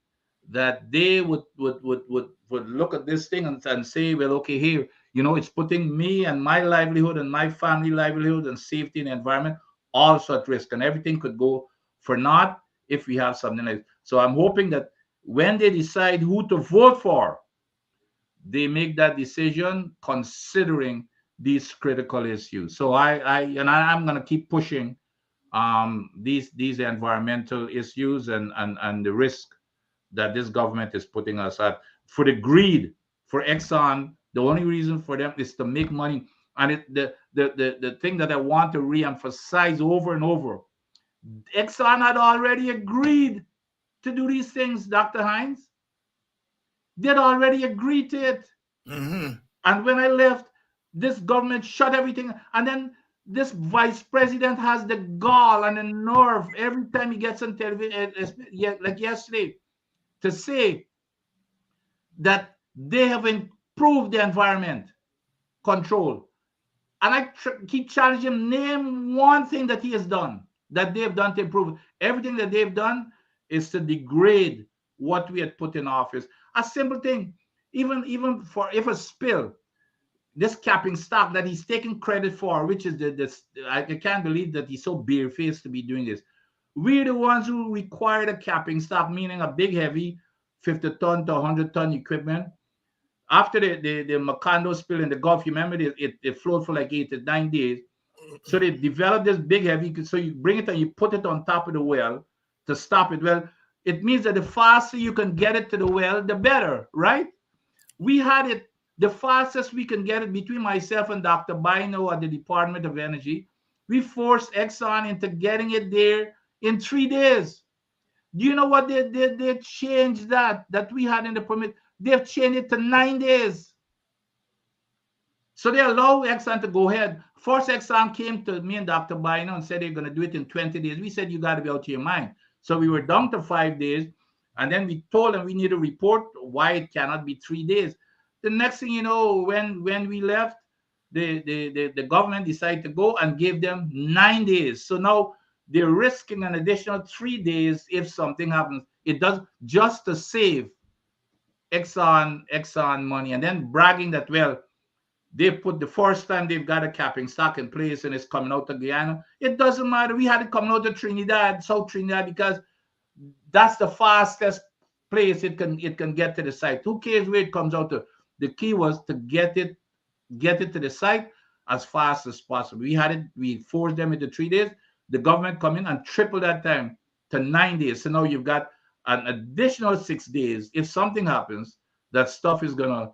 that they would look at this thing and say, well, okay, here, it's putting me and my livelihood and my family livelihood and safety and environment also at risk, and everything could go for naught if we have something like this. So I'm hoping that when they decide who to vote for, they make that decision considering these critical issues. So I'm going to keep pushing these environmental issues and the risk that this government is putting us at for the greed for Exxon. The only reason for them is to make money. And the thing that I want to re-emphasize over and over, Exxon had already agreed to do these things, Dr. Hines. They'd already agreed to it. Mm-hmm. And when I left, this government shut everything. And then this vice president has the gall and the nerve every time he gets on television, like yesterday, to say that they have improved the environment control. And I keep challenging him, name one thing that he has done, that they've done to improve. Everything that they've done is to degrade what we had put in office. A simple thing, even for if a spill, this capping stock that he's taking credit for, which is I can't believe that he's so barefaced to be doing this. We're the ones who require the capping stock, meaning a big, heavy 50-ton to 100-ton equipment. After the Macondo spill in the Gulf, you remember it flowed for like 8 to 9 days. So they developed this big, heavy. So you bring it and you put it on top of the well to stop it. Well, it means that the faster you can get it to the well, the better, right? We had it the fastest we can get it between myself and Dr. Bino at the Department of Energy. We forced Exxon into getting it there in 3 days. Do you know what they changed that we had in the permit? They've changed it to 9 days. So they allow Exxon to go ahead. First, Exxon came to me and Dr. Bino and said they're going to do it in 20 days. We said, you got to be out of your mind. So we were down to 5 days. And then we told them we need a report why it cannot be 3 days. The next thing you know, when we left, the government decided to go and gave them 9 days. So now they're risking an additional 3 days if something happens. It does just to save Exxon money, and then bragging that, well, they put the first time they've got a capping stock in place and it's coming out of Guyana. It doesn't matter. We had it coming out of Trinidad, South Trinidad, because that's the fastest place it can get to the site. Who cares where it comes out to? The key was to get it to the site as fast as possible. We forced them into 3 days. The government come in and triple that time to 9 days. So now you've got an additional 6 days. If something happens, that stuff is gonna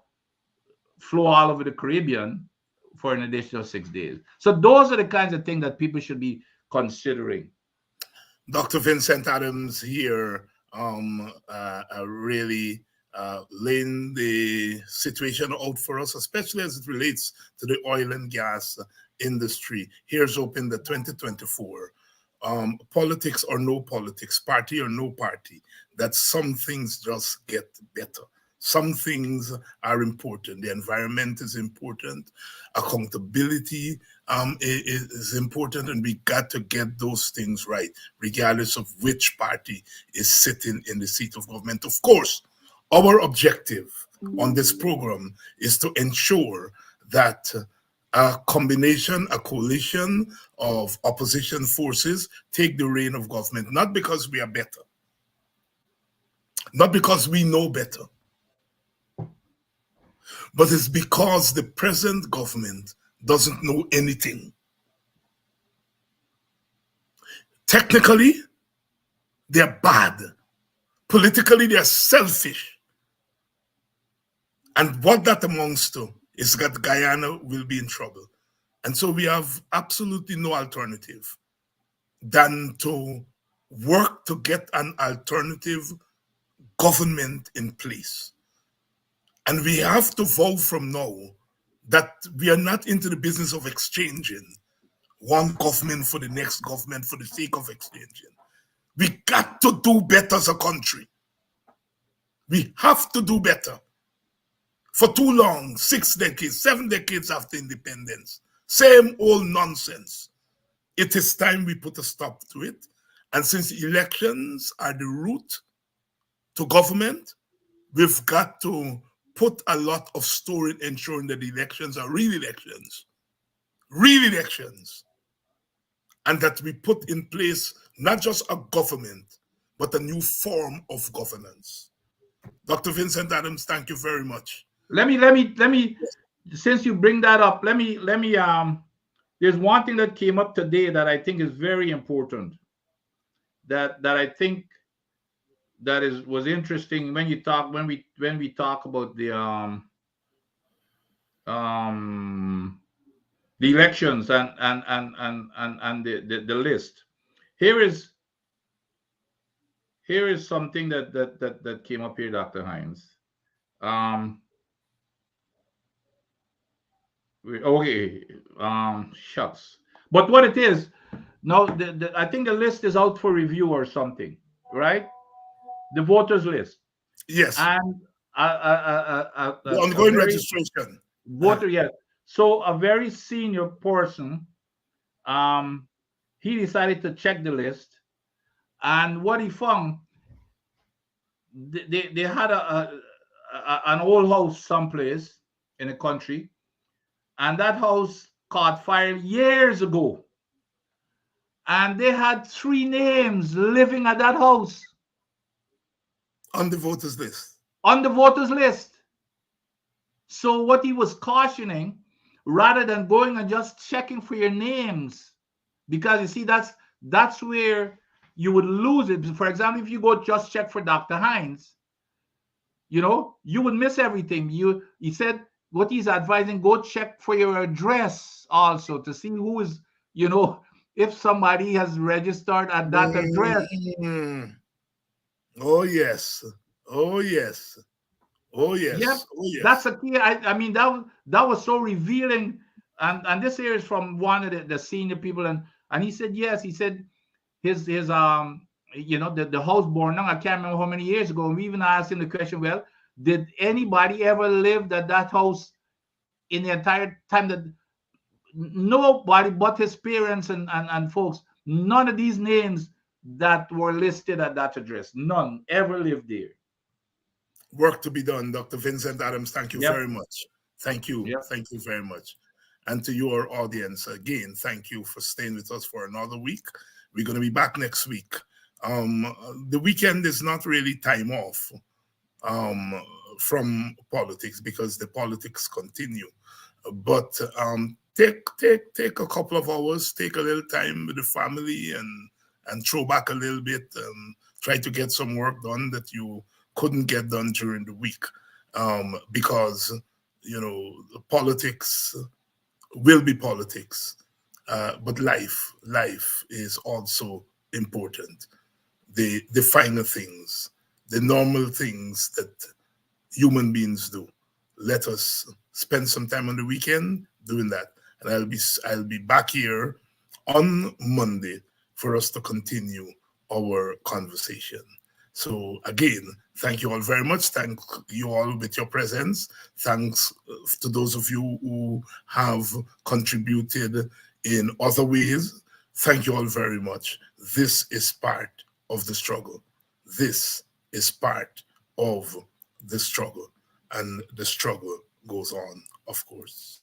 flow all over the Caribbean for an additional 6 days. So those are the kinds of things that people should be considering. Dr. Vincent Adams here really laying the situation out for us, especially as it relates to the oil and gas industry. Here's hoping that 2024, politics or no politics, party or no party, that some things just get better. Some things are important. The environment is important. Accountability is important, and we got to get those things right, regardless of which party is sitting in the seat of government. Of course, our objective on this program is to ensure that a coalition of opposition forces take the reign of government, not because we are better, not because we know better, but it's because the present government doesn't know anything. Technically, they're bad. Politically, they're selfish. And what that amounts to is that Guyana will be in trouble. And so we have absolutely no alternative than to work to get an alternative government in place. And we have to vow from now that we are not into the business of exchanging one government for the next government for the sake of exchanging. We got to do better as a country. We have to do better. For too long, 6 decades, 7 decades after independence, same old nonsense. It is time we put a stop to it. And since elections are the route to government, we've got to put a lot of store in ensuring that the elections are real elections, and that we put in place not just a government, but a new form of governance. Dr. Vincent Adams, thank you very much. Let me, since you bring that up, let me, there's one thing that came up today that I think is very important, that I think that was interesting when we talk about the elections and the list. Here is something that came up here, Dr. Hines. Okay, shucks. But what it is now, I think the list is out for review or something, right? The voters list. Yes. And the ongoing registration. Voter, yes. So a very senior person, he decided to check the list, and what he found, they had an old house someplace in the country, and that house caught fire years ago. And they had 3 names living at that house On the voters list. on the voters list. So what he was cautioning, rather than going and just checking for your names, because you see that's where you would lose it. For example, if you go just check for Dr. Hines, you would miss everything. He said what he's advising, go check for your address also to see who is, if somebody has registered at that address. Mm. Oh yes. Oh yes. Oh Yep, yes. Oh that's yes. a key. I mean that was so revealing, and this here is from one of the senior people, and he said yes. He said his the house burned down. I can't remember how many years ago. And we even asked him the question, well, did anybody ever live at that house in the entire time? That nobody but his parents and folks. None of these names that were listed at that address, none ever lived there. Work to be done, Dr. Vincent Adams. Thank you Yep. very much. Thank you. Yep. Thank you very much. And to your audience, again, thank you for staying with us for another week. We're going to be back next week. The weekend is not really time off um, from politics because the politics continue. But take a couple of hours, take a little time with the family, and throw back a little bit, and try to get some work done that you couldn't get done during the week, because the politics will be politics, but life is also important. The finer things, the normal things that human beings do. Let us spend some time on the weekend doing that, and I'll be back here on Monday for us to continue our conversation. So again, thank you all very much. Thank you all with your presence. Thanks to those of you who have contributed in other ways. Thank you all very much. This is part of the struggle. This is part of the struggle, and the struggle goes on, of course.